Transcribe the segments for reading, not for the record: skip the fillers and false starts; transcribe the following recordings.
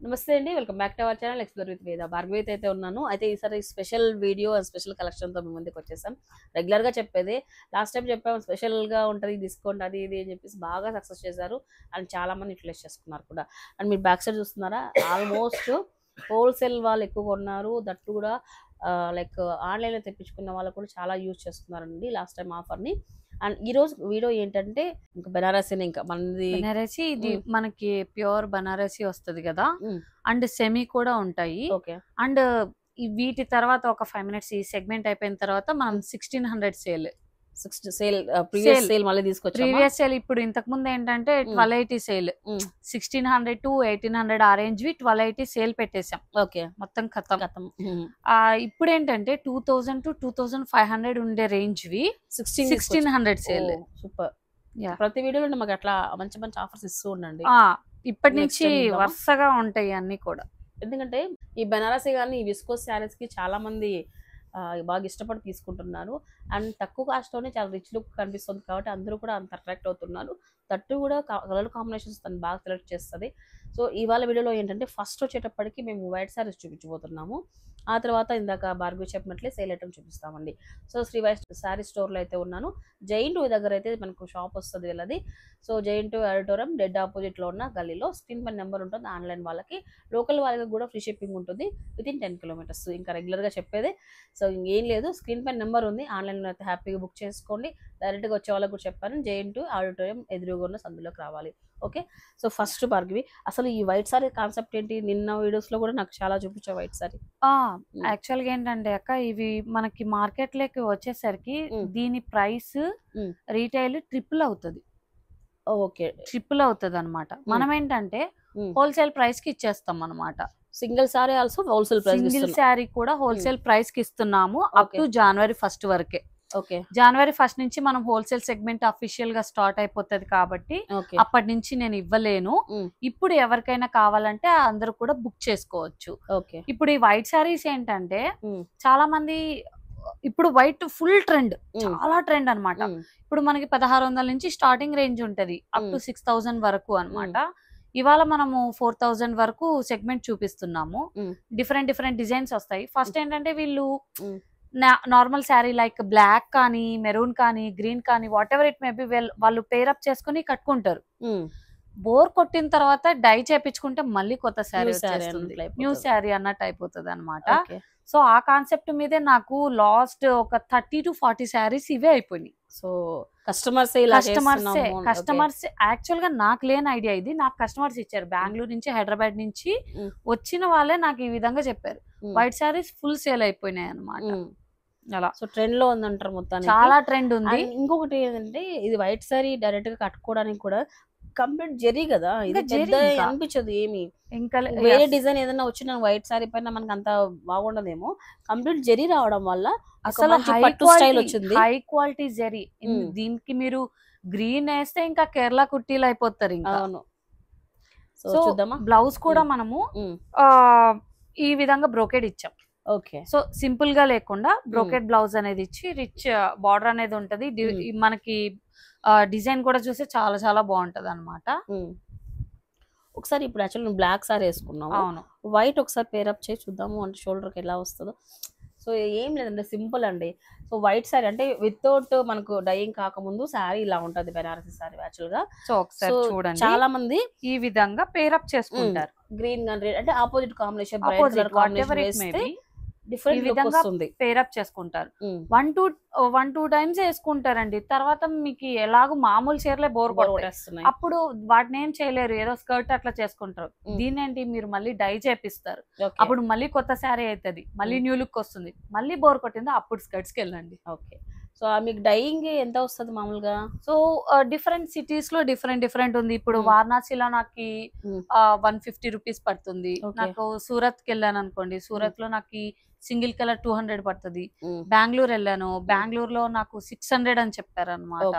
నమస్తే అండి. Welcome back to our channel explore with వేద. భార్గవి అయితే ఉన్నాను. అయితే ఈసారి స్పెషల్ వీడియో అండ్ స్పెషల్ కలెక్షన్‌తో మీ ముందుకు వచ్చేసాం. రెగ్యులర్‌గా చెప్పేదే. లాస్ట్ టైం చెప్పాము స్పెషల్‌గా ఉంటది డిస్కౌంట్ అది ఇది అని చెప్పేసి బాగా సక్సెస్ చేశారు. అండ్ చాలా మంది యూటిలైజ్ చేసుకున్నారు కూడా. అండ్ మీరు బ్యాక్ సైడ్ చూస్తున్నారా ఆల్మోస్ట్ హోల్‌సేల్ వాళ్ళు ఎక్కువగా ఉన్నారు. దట్టు కూడా లైక్ ఆన్‌లైన్‌లో తెప్పించుకున్న వాళ్ళు కూడా చాలా యూజ్ చేస్తున్నారండి లాస్ట్ టైం ఆఫర్‌ని. అండ్ ఈ రోజు వీడియో ఏంటంటే ఇంకా బెనారసీనే ఇంకా మనది బనారసి ఇది మనకి ప్యూర్ బనారసి వస్తది కదా అండ్ సెమీ కూడా ఉంటాయి ఓకే. అండ్ వీటి తర్వాత ఒక 5 మినిట్స్ ఈ సెగ్మెంట్ అయిపోయిన తర్వాత మనం 1600 సేల్ 60 సేల్ ప్రీవియస్ సేల్ మళ్ళీ తీసుకొచ్చామా? ప్రీవియస్ సేల్ ఇప్పుడు ఇంతకు ముందు ఏంటంటే 1280 సేల్ 1600 టు 1800 ఆ రేంజ్ వి 1280 సేల్ పెట్టేసాం. ఓకే, మొత్తం ఖతం. ఇప్పుడు ఏంటంటే 2000 టు 2500 ఉండే రేంజ్ వి 1600 సేల్. సూపర్. ప్రతి వీడియోలో మాకు అట్లా మంచి మంచి ఆఫర్స్ ఇస్తూ ఉండండి. ఇప్పటి నుంచి వరుసగా ఉంటాయి అన్ని కూడా. ఎందుకంటే ఈ బెనారసీ కానీ ఈ విస్కోస్ శారీస్ కి చాలా మంది బాగా ఇష్టపడి తీసుకుంటున్నారు. అండ్ తక్కువ కాస్ట్లోనే చాలా రిచ్ లుక్ కనిపిస్తుంది కాబట్టి అందరూ కూడా అంత అట్రాక్ట్ అవుతున్నారు. తట్టు కూడా కలర్ కాంబినేషన్స్ తను బాగా సెలెక్ట్ చేస్తుంది. సో ఇవాళ వీడియోలో ఏంటంటే ఫస్ట్ వచ్చేటప్పటికి మేము వైట్ శారీస్ చూపించబోతున్నాము. ఆ తర్వాత ఇందాక భార్గవి చెప్పినట్లే సేల్ ఐటమ్ చూపిస్తామండి. సో శ్రీ వైట్ శారీ స్టోర్లో అయితే ఉన్నాను. జైన్ 2 దగ్గర అయితే మనకు షాప్ వస్తుంది వీళ్ళది. సో జైన్ 2 ఆడిటోరియం డెడ్ ఆపోజిట్లో ఉన్న గల్లీలో స్క్రీన్ పైన నెంబర్ ఉంటుంది. ఆన్లైన్ వాళ్ళకి, లోకల్ వాళ్ళకి కూడా ఫ్రీ షిప్పింగ్ ఉంటుంది వితిన్ 10 కిలోమీటర్స్. ఇంకా రెగ్యులర్గా చెప్పేదే. సో ఇంకేం లేదు, స్క్రీన్ పైన నెంబర్ ఉంది, ఆన్లైన్లో అయితే హ్యాపీగా బుక్ చేసుకోండి. డైరెక్ట్గా వచ్చే వాళ్ళకి కూడా చెప్పాను, జైన్ 2 ఆడిటోరియం ఎదురుగా ఉన్న సందులోకి రావాలి. ఓకే. సో ఫస్ట్ భార్గవి, అసలు ఈ వైట్ సారీ కాన్సెప్ట్ ఏంటి? నిన్న వీడియోస్ లో కూడా నాకు చాలా చూపించా వైట్ సారీ. యాక్చువల్ గా ఏంటంటే అక్క, ఇవి మనకి మార్కెట్ లోకి వచ్చేసరికి దీని ప్రైస్ రీటైల్ ట్రిపుల్ అవుతుంది. ఓకే, ట్రిపుల్ అవుతుంది అనమాట. మనం ఏంటంటే హోల్సేల్ ప్రైస్ కి ఇచ్చేస్తాం అనమాట. Single sorry also wholesale price, single sorry కూడా హోల్సేల్ ప్రైస్ కి ఇస్తున్నాము అప్ టు జనవరి 1 వరకే. ఓకే, జనవరి 1 నుంచి మనం హోల్సేల్ సెగ్మెంట్ అఫీషియల్ గా స్టార్ట్ అయిపోతుంది కాబట్టి అప్పటి నుంచి నేను ఇవ్వలేను. ఇప్పుడు ఎవరికైనా కావాలంటే అందరూ కూడా బుక్ చేసుకోవచ్చు. ఓకే. ఇప్పుడు ఈ వైట్ సారీస్ ఏంటంటే చాలా మంది ఇప్పుడు వైట్ ఫుల్ ట్రెండ్, చాలా ట్రెండ్ అనమాట. ఇప్పుడు మనకి 1600 నుంచి స్టార్టింగ్ రేంజ్ ఉంటది అప్ టు 6000 వరకు అనమాట. ఇవాళ మనము 4000 వరకు సెగ్మెంట్ చూపిస్తున్నాము. డిఫరెంట్ డిఫరెంట్ డిజైన్స్ వస్తాయి. ఫస్ట్ ఏంటంటే వీళ్ళు నార్మల్ శారీ లైక్ బ్లాక్ కానీ, మెరూన్ కానీ, గ్రీన్ కానీ, what ever it may be వాళ్ళు పేరప్ చేసుకుని కట్టుకుంటారు. బోర్ కొట్టిన తర్వాత డై చేపించుకుంటే మళ్ళీ కొత్త శారీ వచ్చేస్తుంది, న్యూ శారీ అన్నట్టు అయిపోతుంది అనమాట. సో ఆ కాన్సెప్ట్ మీదే నాకు లాస్ట్ ఒక 30 to 40 శారీస్ ఇవే అయిపోయినాయి. సో కస్టమర్స్ యాక్చువల్ గా నాకు లేని ఐడియా ఇది, నాకు కస్టమర్స్ ఇచ్చారు. బెంగళూరు నుంచి, హైదరాబాద్ నుంచి వచ్చిన వాళ్ళే నాకు ఈ విధంగా చెప్పారు. వైట్ శారీస్ ఫుల్ సేల్ అయిపోయినాయి అనమాట. అలా సో ట్రెండ్ లో ఉందంటారు మొత్తానికి, చాలా ట్రెండ్ ఉంది. ఇంకొకటి ఏంటంటే ఇది వైట్ సారీ డైరెక్ట్ గా కట్టుకోవడానికి కూడా కంప్లీట్ జెరీ కదా, ఇది అనిపించదు ఏమి. ఇంకా వేరే డిజైన్ ఏదైనా వచ్చిన వైట్ సారీ పైన మనకి అంత బాగుండదేమో. కంప్లీట్ జెరీ రావడం వల్ల అసలు స్టైల్ వచ్చింది, హై క్వాలిటీ జెరీ. దీనికి మీరు గ్రీన్ వేస్తే ఇంకా కేరళ కుట్టీలు అయిపోతారు ఇంకా. సో బ్లౌజ్ కూడా మనము ఈ విధంగా బ్రోకెడ్ ఇచ్చాం. ఓకే. సో సింపుల్ గా లేకుండా బ్రోకెడ్ బ్లౌజ్ అనేది ఇచ్చి రిచ్ బార్డర్ అనేది ఉంటది. మనకి డిజైన్ కూడా చూస్తే చాలా చాలా బాగుంటది అనమాట. ఒకసారి ఇప్పుడు యాక్చువల్ బ్లాక్ సారీ వేసుకున్నాము, వైట్ ఒకసారి పేరప్ చేసి చూద్దాము అంటే షోల్డర్కి ఎలా వస్తుందో. సో ఏం లేదండి, సింపుల్ అండి. సో వైట్ సారీ అంటే వితౌట్ మనకు డైయింగ్ కాకముందు సారీ ఇలా ఉంటది బెనారసీ సారీ యాక్చువల్ గా. సో ఒకసారి చూడండి, చాలా మంది ఈ విధంగా పేరప్ చేసుకుంటారు. గ్రీన్ గా రెడ్ అంటే ఆపోజిట్ కాంబినేషన్, పేరప్ చేసుకుంటారు. 1-2 టైమ్స్ వేసుకుంటారండి. తర్వాత మీకు ఎలాగో మామూలు చీరలే బోర్ కొట్టేస్తున్నాయి. అప్పుడు వాటిని ఏం చేయలేరు, ఏదో స్కర్ట్ అట్లా చేసుకుంటారు. దీనేంటి మీరు మళ్ళీ డై చేపిస్తారు, అప్పుడు మళ్ళీ కొత్త శారీ అవుతుంది, మళ్ళీ న్యూ లుక్ వస్తుంది. మళ్ళీ బోర్ కొట్టిందో అప్పుడు స్కర్ట్స్ కి వెళ్ళండి. ఓకే. సో మీకు డైయింగ్ ఎంత వస్తుంది మామూలుగా? సో డిఫరెంట్ సిటీస్ లో డిఫరెంట్ ఉంది. ఇప్పుడు వారణాసిలో నాకు 150 రూపీస్ పడుతుంది. నాకు సూరత్ కి వెళ్ళాను అనుకోండి, సూరత్ లో నాకు సింగిల్ కలర్ 200 పడుతుంది. బెంగళూరు వెళ్ళాను, బెంగళూరులో నాకు 600 అని చెప్పారు అనమాట.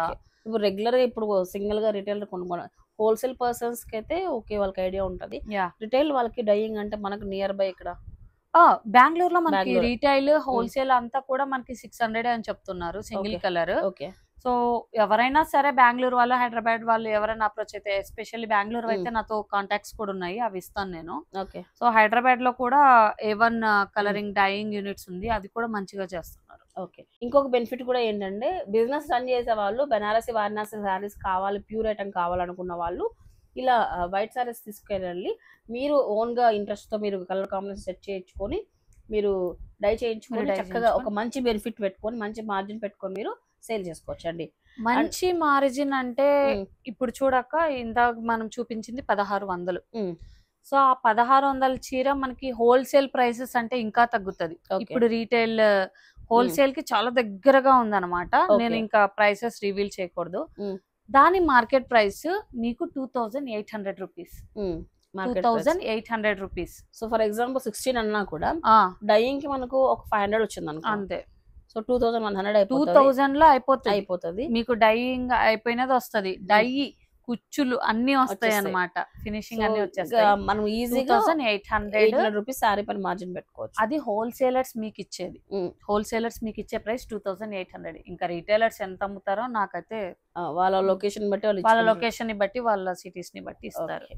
ఇప్పుడు రెగ్యులర్ గా ఇప్పుడు సింగిల్ గా రిటైల్ కొనుక్కోవాలి. హోల్సేల్ పర్సన్స్ కి అయితే ఓకే, వాళ్ళకి ఐడియా ఉంటది. రిటైల్ వాళ్ళకి డైయింగ్ అంటే మనకు నియర్ బై ఇక్కడ బెంగళూరులో మనకి రీటైల్ హోల్సేల్ అంతా కూడా మనకి 600 అని చెప్తున్నారు సింగిల్ కలర్. సో ఎవరైనా సరే బెంగళూరు వాళ్ళు, హైదరాబాద్ వాళ్ళు ఎవరైనా అప్రోచ్ అయితే, ఎస్పెషల్లీ బెంగళూరు అయితే నాతో కాంటాక్ట్స్ కూడా ఉన్నాయి, అవి ఇస్తాను నేను. ఓకే. సో హైదరాబాద్ లో కూడా A1 కలరింగ్ డైయింగ్ యూనిట్స్ ఉంది, అది కూడా మంచిగా చేస్తున్నారు. ఓకే. ఇంకొక బెనిఫిట్ కూడా ఏంటంటే బిజినెస్ రన్ చేసే వాళ్ళు బెనారసి వారణాసి శారీస్ కావాలి, ప్యూర్ ఐటమ్ కావాలనుకున్న వాళ్ళు ఇలా వైట్ శారీస్ తీసుకెళ్ళి మీరు ఓన్ గా ఇంట్రెస్ట్ తో మీరు కలర్ కాంబినేషన్ సెట్ చేయించుకొని మీరు డై చేయించుకొని చక్కగా ఒక మంచి బెనిఫిట్ పెట్టుకొని మంచి మార్జిన్ పెట్టుకొని మీరు సేల్ చేసుకోవచ్చు అండి. మంచి మార్జిన్ అంటే ఇప్పుడు చూడక ఇందాక మనం చూపించింది 1600. సో ఆ 1600 చీర మనకి హోల్సేల్ ప్రైసెస్ అంటే ఇంకా తగ్గుతుంది. ఇప్పుడు రీటైల్ హోల్సేల్ కి చాలా దగ్గరగా ఉందన్నమాట. నేను ఇంకా ప్రైసెస్ రివీల్ చేయకూడదు. దాని మార్కెట్ ప్రైస్ మీకు 2800 rupees. 2800 rupees. So for example 16 అన్నా కూడా డైయింగ్ కి మనకు ఒక 500 వచ్చింది అనుకో, అంతే. సో 2100 2000 లో అయిపోతుంది మీకు. డైయింగ్ అయిపోయినది వస్తుంది, డై కుచ్చులు అన్ని వస్తాయి అన్నమాట, ఫినిషింగ్ అన్ని వచ్చేస్తాయి. మనం ఈజీగా 2800 రూపీస్ సారీ పైన మార్జిన్ పెట్టుకోవచ్చు. అది హోల్సేలర్స్ మీకు ఇచ్చేది. హోల్సేలర్స్ మీకు ఇచ్చే ప్రైస్ 2800. ఇంకా రీటైలర్స్ ఎంత అమ్ముతారో నాకైతే వాళ్ళ లొకేషన్ బట్టి వాళ్ళ లొకేషన్ ని బట్టి వాళ్ళ సిటీస్ ని బట్టి ఇస్తారు.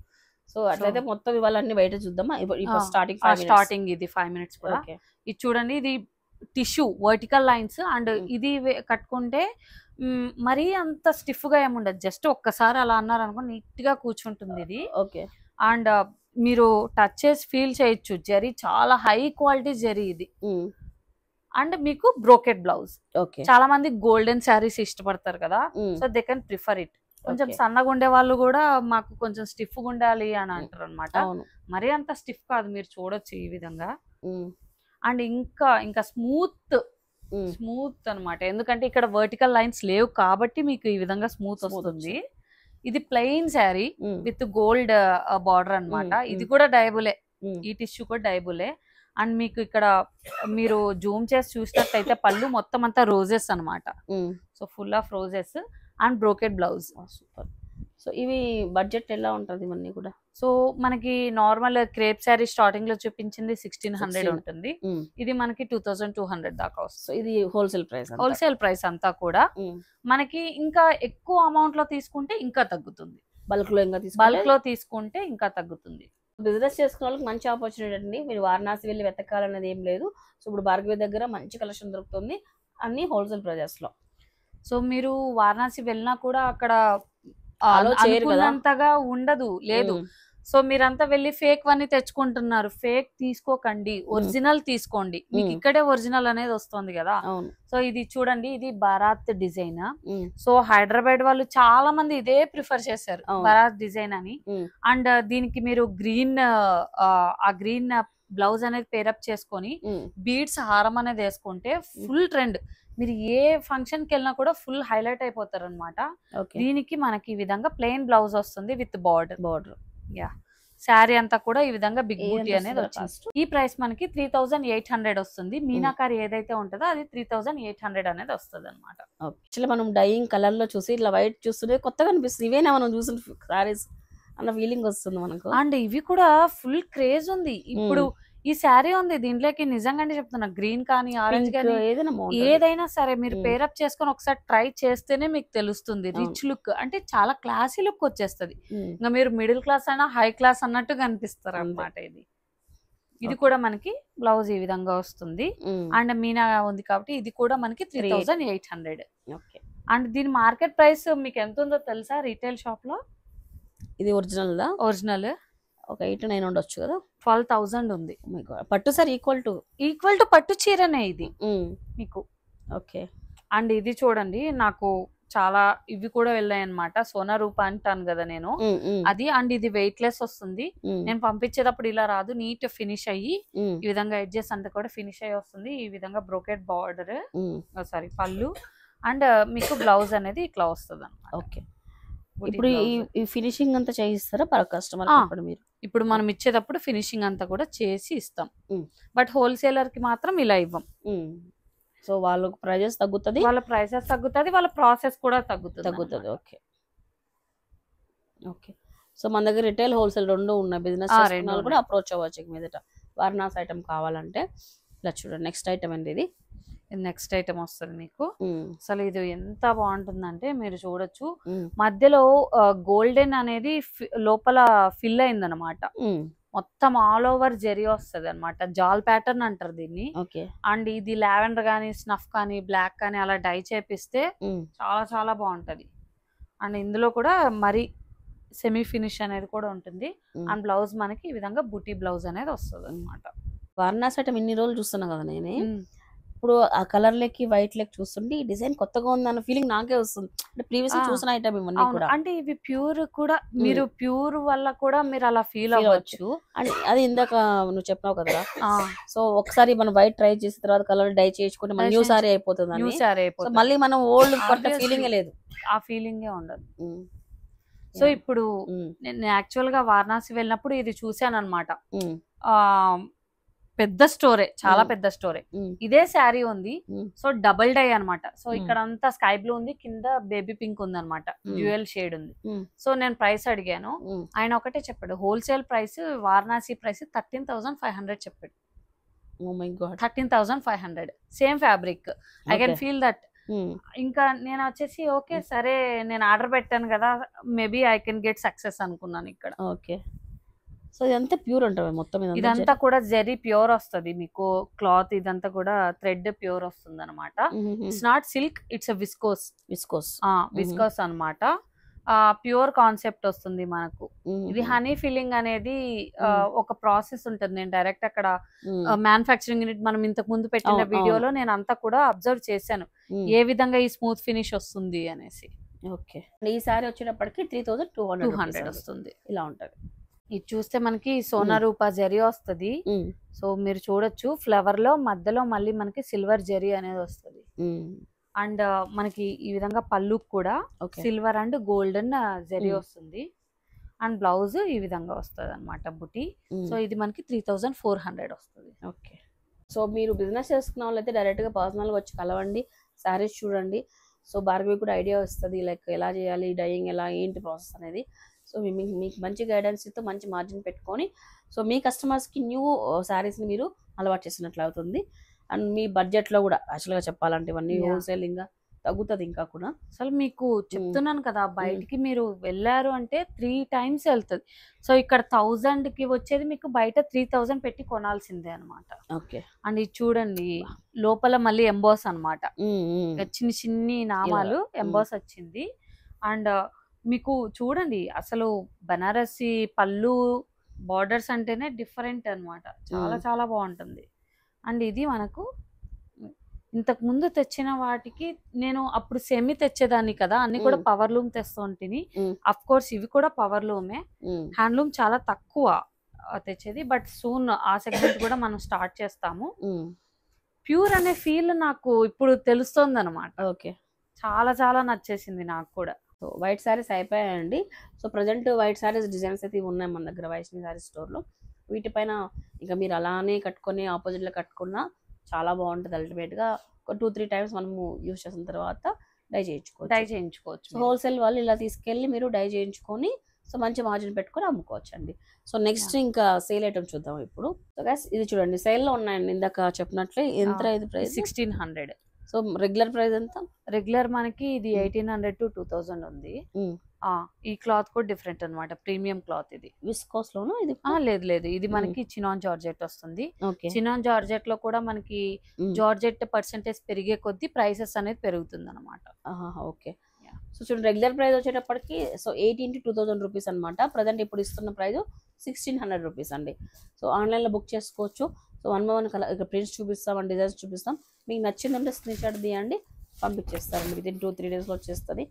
సో అట్లయితే మొత్తం ఇవాళ అన్ని బయట చూద్దామా. ఇప్పుడు స్టార్టింగ్ ఇది 5 minutes కూడా. ఇది చూడండి, ఇది టిష్యూ వర్టికల్ లైన్స్ అండ్ ఇది కట్టుకుంటే మరీ అంత స్టిఫ్ గా ఏముండదు, జస్ట్ ఒక్కసారి అలా అన్నారు అనుకో నీట్ గా కూర్చుంటుంది ఇది. ఓకే. అండ్ మీరు టచ్ చేసి ఫీల్ చేయొచ్చు, జరీ చాలా హై క్వాలిటీ జరీ ఇది. అండ్ మీకు బ్రోకెట్ బ్లౌజ్. చాలా మంది గోల్డెన్ శారీస్ ఇష్టపడతారు కదా, so they can prefer it. కొంచెం సన్నగా ఉండే వాళ్ళు కూడా మాకు కొంచెం స్టిఫ్ గా ఉండాలి అని అంటారు అనమాట. మరీ అంత స్టిఫ్ కాదు, మీరు చూడొచ్చు ఈ విధంగా. అండ్ ఇంకా స్మూత్ అనమాట, ఎందుకంటే ఇక్కడ వర్టికల్ లైన్స్ లేవు కాబట్టి మీకు ఈ విధంగా స్మూత్ వస్తుంది. ఇది plain sari with gold border అన్నమాట. ఇది కూడా డైబులే, ఈ టిష్యూ కూడా డైబులే. అండ్ మీకు ఇక్కడ మీరు జూమ్ చేసి చూసినట్లయితే పళ్ళు మొత్తం అంతా రోజెస్ అన్నమాట. So full of roses and brocade blouse. Super. So ఇవి బడ్జెట్ ఎలా ఉంటుంది ఇవన్నీ కూడా? సో మనకి నార్మల్ క్రేప్ శారీ స్టార్టింగ్ లో చూపించింది 1600 ఉంటుంది, ఇది మనకి 2200 దాకా వస్తుంది. ఇది హోల్సేల్ ప్రైస్ అంతా కూడా. మనకి ఇంకా ఎక్కువ అమౌంట్ లో తీసుకుంటే ఇంకా తగ్గుతుంది, బల్క్ లో తీసుకుంటే ఇంకా తగ్గుతుంది. బిజినెస్ చేసుకున్న వాళ్ళకి మంచి ఆపర్చునిటీ అండి. మీరు వారణాసి వెళ్ళి వెతకాలనేది ఏం లేదు. సో ఇప్పుడు భార్గవి దగ్గర మంచి కలెక్షన్ దొరుకుతుంది, అన్ని హోల్సేల్ ప్రైజెస్ లో. సో మీరు వారణాసి వెళ్ళినా కూడా అక్కడ అనుకున్నంతగా ఉండదు, లేదు. సో మీరంతా వెళ్ళి ఫేక్ వన్నీ తెచ్చుకుంటున్నారు, ఫేక్ తీసుకోకండి, ఒరిజినల్ తీసుకోండి. మీకు ఇక్కడే ఒరిజినల్ అనేది వస్తుంది కదా. సో ఇది చూడండి, ఇది బారాత్ డిజైన్. సో హైదరాబాద్ వాళ్ళు చాలా మంది ఇదే ప్రిఫర్ చేశారు, బారాత్ డిజైన్ అని. అండ్ దీనికి మీరు ఆ గ్రీన్ బ్లౌజ్ అనేది పేరప్ చేసుకొని బీడ్స్ హారం అనేది వేసుకుంటే ఫుల్ ట్రెండ్. మీరు ఏ ఫంక్షన్ కి వెళ్ళినా కూడా ఫుల్ హైలైట్ అయిపోతారు అనమాట. దీనికి మనకి ఈ విధంగా ప్లెయిన్ బ్లౌజ్ వస్తుంది విత్ బార్డర్. యా, శారీ అంతా కూడా ఈ విధంగా బిగ్ బూటీ అనేది వచ్చింది. ఈ ప్రైస్ మనకి 3800 వస్తుంది. మీనాకారి ఏదైతే ఉంటుందో అది 3800 అనేది వస్తుంది అనమాట. యాక్చువల్లీ మనం డైయింగ్ కలర్ లో చూసి ఇట్లా వైట్ చూస్తుంటే కొత్తగా అనిపిస్తుంది, ఇవేనా మనం చూసిన శారీస్ అన్న ఫీలింగ్ వస్తుంది మనకు. అండ్ ఇవి కూడా ఫుల్ క్రేజ్ ఉంది ఇప్పుడు. ఈ శారీ ఉంది, దీంట్లోకి నిజంగా చెప్తున్నా, గ్రీన్ కానీ ఆరెంజ్ కానీ ఏదైనా సరే మీరు పేరప్ చేసుకొని ఒకసారి ట్రై చేస్తేనే మీకు తెలుస్తుంది. రిచ్ లుక్ అంటే చాలా క్లాసీ లుక్ వచ్చేస్తుంది. ఇంకా మీరు మిడిల్ క్లాస్ అయినా హై క్లాస్ అన్నట్టు కనిపిస్తారు అన్నమాట. ఇది కూడా మనకి బ్లౌజ్ ఈ విధంగా వస్తుంది. అండ్ మీనా ఉంది కాబట్టి ఇది కూడా మనకి 3800. అండ్ దీని మార్కెట్ ప్రైస్ మీకు ఎంత ఉందో తెలుసా? రీటైల్ షాప్ లో ఇది ఒరిజినల్ ఒక 8-9 ఉండొచ్చు కదా, 12,000 ఉంది. పట్టు సార్ ఈక్వల్ టు పట్టు చీరనే ఇది మీకు. ఓకే. అండ్ ఇది చూడండి, నాకు చాలా ఇవి కూడా వెళ్ళాయి అనమాట. సోనా రూపా అంటాను కదా నేను, అది. అండ్ ఇది వెయిట్ లెస్ వస్తుంది. నేను పంపించేటప్పుడు ఇలా రాదు, నీట్ ఫినిష్ అయ్యి ఈ విధంగా ఎడ్జెస్ అంతా కూడా ఫినిష్ అయ్యి వస్తుంది. ఈ విధంగా బ్రోకెట్ బార్డర్, సారీ పళ్ళు, అండ్ మీకు బ్లౌజ్ అనేది ఇట్లా వస్తుంది అనమాట. ఓకే. ఇప్పుడు ఈ ఫినిషింగ్ అంతా చేయిస్తారా కస్టమర్? మీరు ఇప్పుడు మనం ఇచ్చేటప్పుడు ఫినిషింగ్ అంతా కూడా చేసి ఇస్తాం, బట్ హోల్సేలర్ కి మాత్రం ఇలా ఇవ్వం. సో వాళ్ళ ప్రైజెస్ తగ్గుతుంది, వాళ్ళ ప్రాసెస్ కూడా తగ్గుతుంది. ఓకే. ఓకే. సో మన దగ్గర రిటైల్ హోల్సేల్ రెండు ఉన్నాయి. బిజినెస్ కూడా అప్రోచ్ అవ్వచ్చు మీదట వారణాసి ఐటమ్ కావాలంటే. ఇలా చూడండి, నెక్స్ట్ ఐటమ్ అండి ఇది. నెక్స్ట్ ఐటమ్ వస్తుంది మీకు. అసలు ఇది ఎంత బాగుంటుందంటే మీరు చూడొచ్చు, ఉమ్, మధ్యలో గోల్డెన్ అనేది లోపల ఫిల్ అయిందనమాట. మొత్తం ఆల్ ఓవర్ జెరీ వస్తుంది అనమాట, జాల్ ప్యాటర్న్ అంటారు దీన్ని. ఓకే. అండ్ ఇది లావెండర్ కానీ స్నఫ్ కానీ బ్లాక్ కానీ అలా డై చేపిస్తే చాలా చాలా బాగుంటది. అండ్ ఇందులో కూడా మరి సెమీ ఫినిష్ అనేది కూడా ఉంటుంది. అండ్ బ్లౌజ్ మనకి ఈ విధంగా బుటీ బ్లౌజ్ అనేది వస్తుంది అనమాట. వారణాసి ఐటమ్ ఇన్ని రోజులు చూస్తున్నా కదా నేనే, ఇప్పుడు ఆ కలర్ లెక్కి వైట్ లెక్ చూస్తుంటే ఈ డిజైన్ కొత్తగా ఉందన్న ఫీలింగ్ నాకే వస్తుంది. అంటే ప్రీవియస్ చూసిన ఐటమ్ ఇవన్నీ కూడా. అంటే ఇవి ప్యూర్ కూడా, మీరు ప్యూర్ వల్ల కూడా మీరు అలా ఫీల్ అవ్వచ్చు. అది ఇందాక నువ్వు చెప్పినావు కదా, సో ఒకసారి మనం వైట్ ట్రై చేసిన తర్వాత కలర్ డై చేసుకుంటే న్యూ సారీ అయిపోతుంది. మళ్ళీ మనం ఓల్డ్ కొత్త ఫీలింగ్ లేదు, ఆ ఫీలింగే ఉండదు. సో ఇప్పుడు నేను యాక్చువల్ గా వారణాసి వెళ్ళినప్పుడు ఇది చూసాను అనమాట. పెద్ద స్టోరే, చాలా పెద్ద స్టోరే. ఇదే శారీ ఉంది, సో డబుల్ డై అనమాట. సో ఇక్కడ అంతా స్కై బ్లూ ఉంది, కింద బేబీ పింక్ ఉంది అనమాట, డ్యూయల్ షేడ్ ఉంది. సో నేను ప్రైస్ అడిగాను, ఆయన ఒకటే చెప్పాడు, హోల్సేల్ ప్రైస్ వారణాసి ప్రైస్ 13,500 చెప్పాడు. 13,500 same fabric. I can feel that. ఇంకా నేను వచ్చేసి ఓకే సరే నేను ఆర్డర్ పెట్టాను కదా, maybe I can get success అనుకున్నాను ఇక్కడ. ఓకే. సో ఇదంతా ప్యూర్ ఉంటుంది మొత్తం, ఇదంతా కూడా జెరీ ప్యూర్ వస్తుంది మీకు. క్లాత్ ఇదంతా కూడా థ్రెడ్ ప్యూర్ వస్తుంది అనమాట. It's not silk, it's viscose అనమాట. ప్యూర్ కాన్సెప్ట్ వస్తుంది మనకు. ఇది హనీ ఫిల్లింగ్ అనేది ఒక ప్రాసెస్ ఉంటుంది. నేను డైరెక్ట్ అక్కడ మ్యానుఫ్యాక్చరింగ్ యూనిట్ మనం ఇంతకు ముందు పెట్టిన వీడియోలో నేను అంతా కూడా అబ్జర్వ్ చేశాను, ఏ విధంగా ఈ స్మూత్ ఫినిష్ వస్తుంది అనేసి. ఓకే. ఈ సారీ వచ్చేటప్పటికి 3,200 వస్తుంది. ఇలా ఉంటది. ఇది చూస్తే మనకి సోనా రూపా జరీ వస్తుంది. సో మీరు చూడొచ్చు, ఫ్లవర్ లో మధ్యలో మళ్ళీ మనకి సిల్వర్ జరీ అనేది వస్తుంది. అండ్ మనకి ఈ విధంగా పళ్ళు కూడా సిల్వర్ అండ్ గోల్డెన్ జరీ వస్తుంది. అండ్ బ్లౌజ్ ఈ విధంగా వస్తుంది అనమాట, బుటీ. సో ఇది మనకి 3,400 వస్తుంది. ఓకే. సో మీరు బిజినెస్ చేసుకున్న వాళ్ళైతే డైరెక్ట్ గా పర్సనల్ గా వచ్చి కలవండి, సారీస్ చూడండి. సో భార్గవి కూడా ఐడియా వస్తుంది, లైక్ ఎలా చేయాలి, డైయింగ్ ఎలా, ఏంటి ప్రాసెస్ అనేది. సో మీకు మంచి గైడెన్స్ ఇస్తూ మంచి మార్జిన్ పెట్టుకొని, సో మీ కస్టమర్స్కి న్యూ శారీస్ని మీరు అలవాటు చేసినట్లు అవుతుంది. అండ్ మీ బడ్జెట్లో కూడా యాక్చువల్గా చెప్పాలంటే ఇవన్నీ హోల్సేలింగ్గా తగ్గుతుంది ఇంకా కూడా. అసలు మీకు చెప్తున్నాను కదా, బయటికి మీరు వెళ్ళారు అంటే 3 times వెళ్తుంది. సో ఇక్కడ 1,000కి వచ్చేది మీకు బయట 3,000 పెట్టి కొనాల్సిందే అనమాట. ఓకే. అండ్ ఇది చూడండి, లోపల మళ్ళీ ఎంబోస్ అనమాట, చిన్ని చిన్ని నామాలు ఎంబోస్ వచ్చింది. అండ్ మీకు చూడండి, అసలు బనారసి పళ్ళు బార్డర్స్ అంటేనే డిఫరెంట్ అనమాట, చాలా చాలా బాగుంటుంది. అండ్ ఇది మనకు ఇంతకు ముందు తెచ్చిన వాటికి, నేను అప్పుడు సెమీ తెచ్చేదాన్ని కదా, అన్ని కూడా పవర్ లూమ్ తెస్తుంటిని. అఫ్ కోర్స్ ఇవి కూడా పవర్ లూమే, హ్యాండ్లూమ్ చాలా తక్కువ తెచ్చేది. బట్ సూన్ ఆ సెగ్మెంట్ కూడా మనం స్టార్ట్ చేస్తాము. ప్యూర్ అనే ఫీల్ నాకు ఇప్పుడు తెలుస్తుంది అనమాట. ఓకే. చాలా చాలా నచ్చేసింది నాకు కూడా. సో వైట్ శారీస్ అయిపోయాయండి. So present white saris designs అయితే ఉన్నాయి మన దగ్గర వైష్ణవి శారీ స్టోర్లో. వీటిపైన ఇంకా మీరు అలానే కట్టుకొని ఆపోజిట్లో కట్టుకున్నా చాలా బాగుంటుంది. అల్టిమేట్గా ఒక 2-3 times మనము యూజ్ చేసిన తర్వాత డై చేయించుకోవచ్చు. సో హోల్సేల్ వాళ్ళు ఇలా తీసుకెళ్ళి మీరు డై చేయించుకొని సో మంచి మార్జిన్ పెట్టుకొని అమ్ముకోవచ్చు అండి. సో నెక్స్ట్ ఇంకా సేల్ ఐటమ్ చూద్దాం ఇప్పుడు. సో గైస్ ఇది చూడండి, సేల్లో ఉన్నాయండి ఇందాక చెప్పినట్లే. ఎంత ఇది ప్రైస్? 1,600. సో రెగ్యులర్ ప్రైస్ ఎంత? రెగ్యులర్ మనకి ఇది 1,800 to 2,000 ఉంది. ఈ క్లాత్ కూడా డిఫరెంట్ అనమాట, ప్రీమియం క్లాత్. ఇది విస్కోస్ లోను ఇది? లేదు, ఇది మనకి చినాన్ జార్జెట్ వస్తుంది. చినాన్ జార్జెట్ లో కూడా మనకి జార్జెట్ పర్సెంటేజ్ పెరిగే కొద్దీ ప్రైసెస్ అనేది పెరుగుతుంది అనమాట. ఓకే. సో చూడండి, రెగ్యులర్ ప్రైస్ వచ్చేటప్పటికి సో 18 to 2,000 రూపీస్ అనమాట. ప్రజెంట్ ఇప్పుడు ఇస్తున్న ప్రైస్ 1,600 రూపీస్ అండి. సో ఆన్లైన్లో బుక్ చేసుకోవచ్చు. సో 1 by 1 కలర్ ఇక్కడ ప్రింట్స్ చూపిస్తాం అండ్ డిజైన్స్ చూపిస్తాం. మీకు నచ్చిందంటే స్క్రీన్ షాట్ తీయండి, పంపించేస్తారండి. వితిన్ 2-3 daysలో వచ్చేస్తుంది.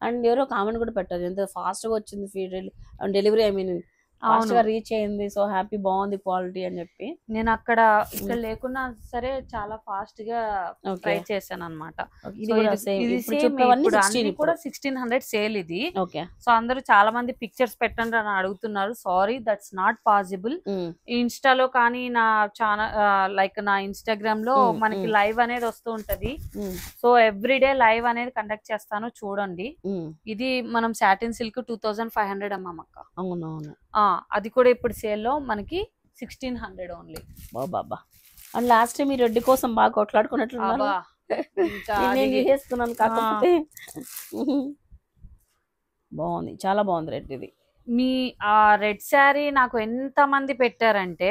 అండ్ ఎవరో కామెంట్ కూడా పెట్టారు, ఎంత ఫాస్ట్గా వచ్చింది డెలివరీ, ఫాస్ట్గా రీచ్ అయింది, సో హ్యాపీ, బాగుంది క్వాలిటీ అని చెప్పి. నేను ఇక్కడ లేకున్నా సరే చాలా ఫాస్ట్ గా ట్రై చేశాను అనమాట. ఇది కూడా 1,600 సేల్ ఇది. సో అందరూ చాలా మంది పిక్చర్స్ పెట్టండి అని అడుగుతున్నారు. Sorry, that's not possible. ఇన్స్టాలో కానీ నా ఛానల్ లైక్ నా ఇన్స్టాగ్రామ్ లో మనకి లైవ్ అనేది వస్తూ ఉంటది. సో ఎవ్రీడే లైవ్ అనేది కండక్ట్ చేస్తాను, చూడండి. ఇది మనం సాటిన్ సిల్క్ 2,500 అమ్మామక్క. అవునవును. అది కూడా ఇప్పుడు సేల్ లో మనకి 1,600 only. Baba and last time ఈ రెడ్డి కోసం బాగా కొట్లాడుకున్నట్లున్నారు. నేను చేసేస్తున్నాను కాకపోతే బాగుంది, చాలా బాగుంది రెడ్. ఇది మీ ఆ రెడ్ శారీ నాకు ఎంత మంది పెట్టారంటే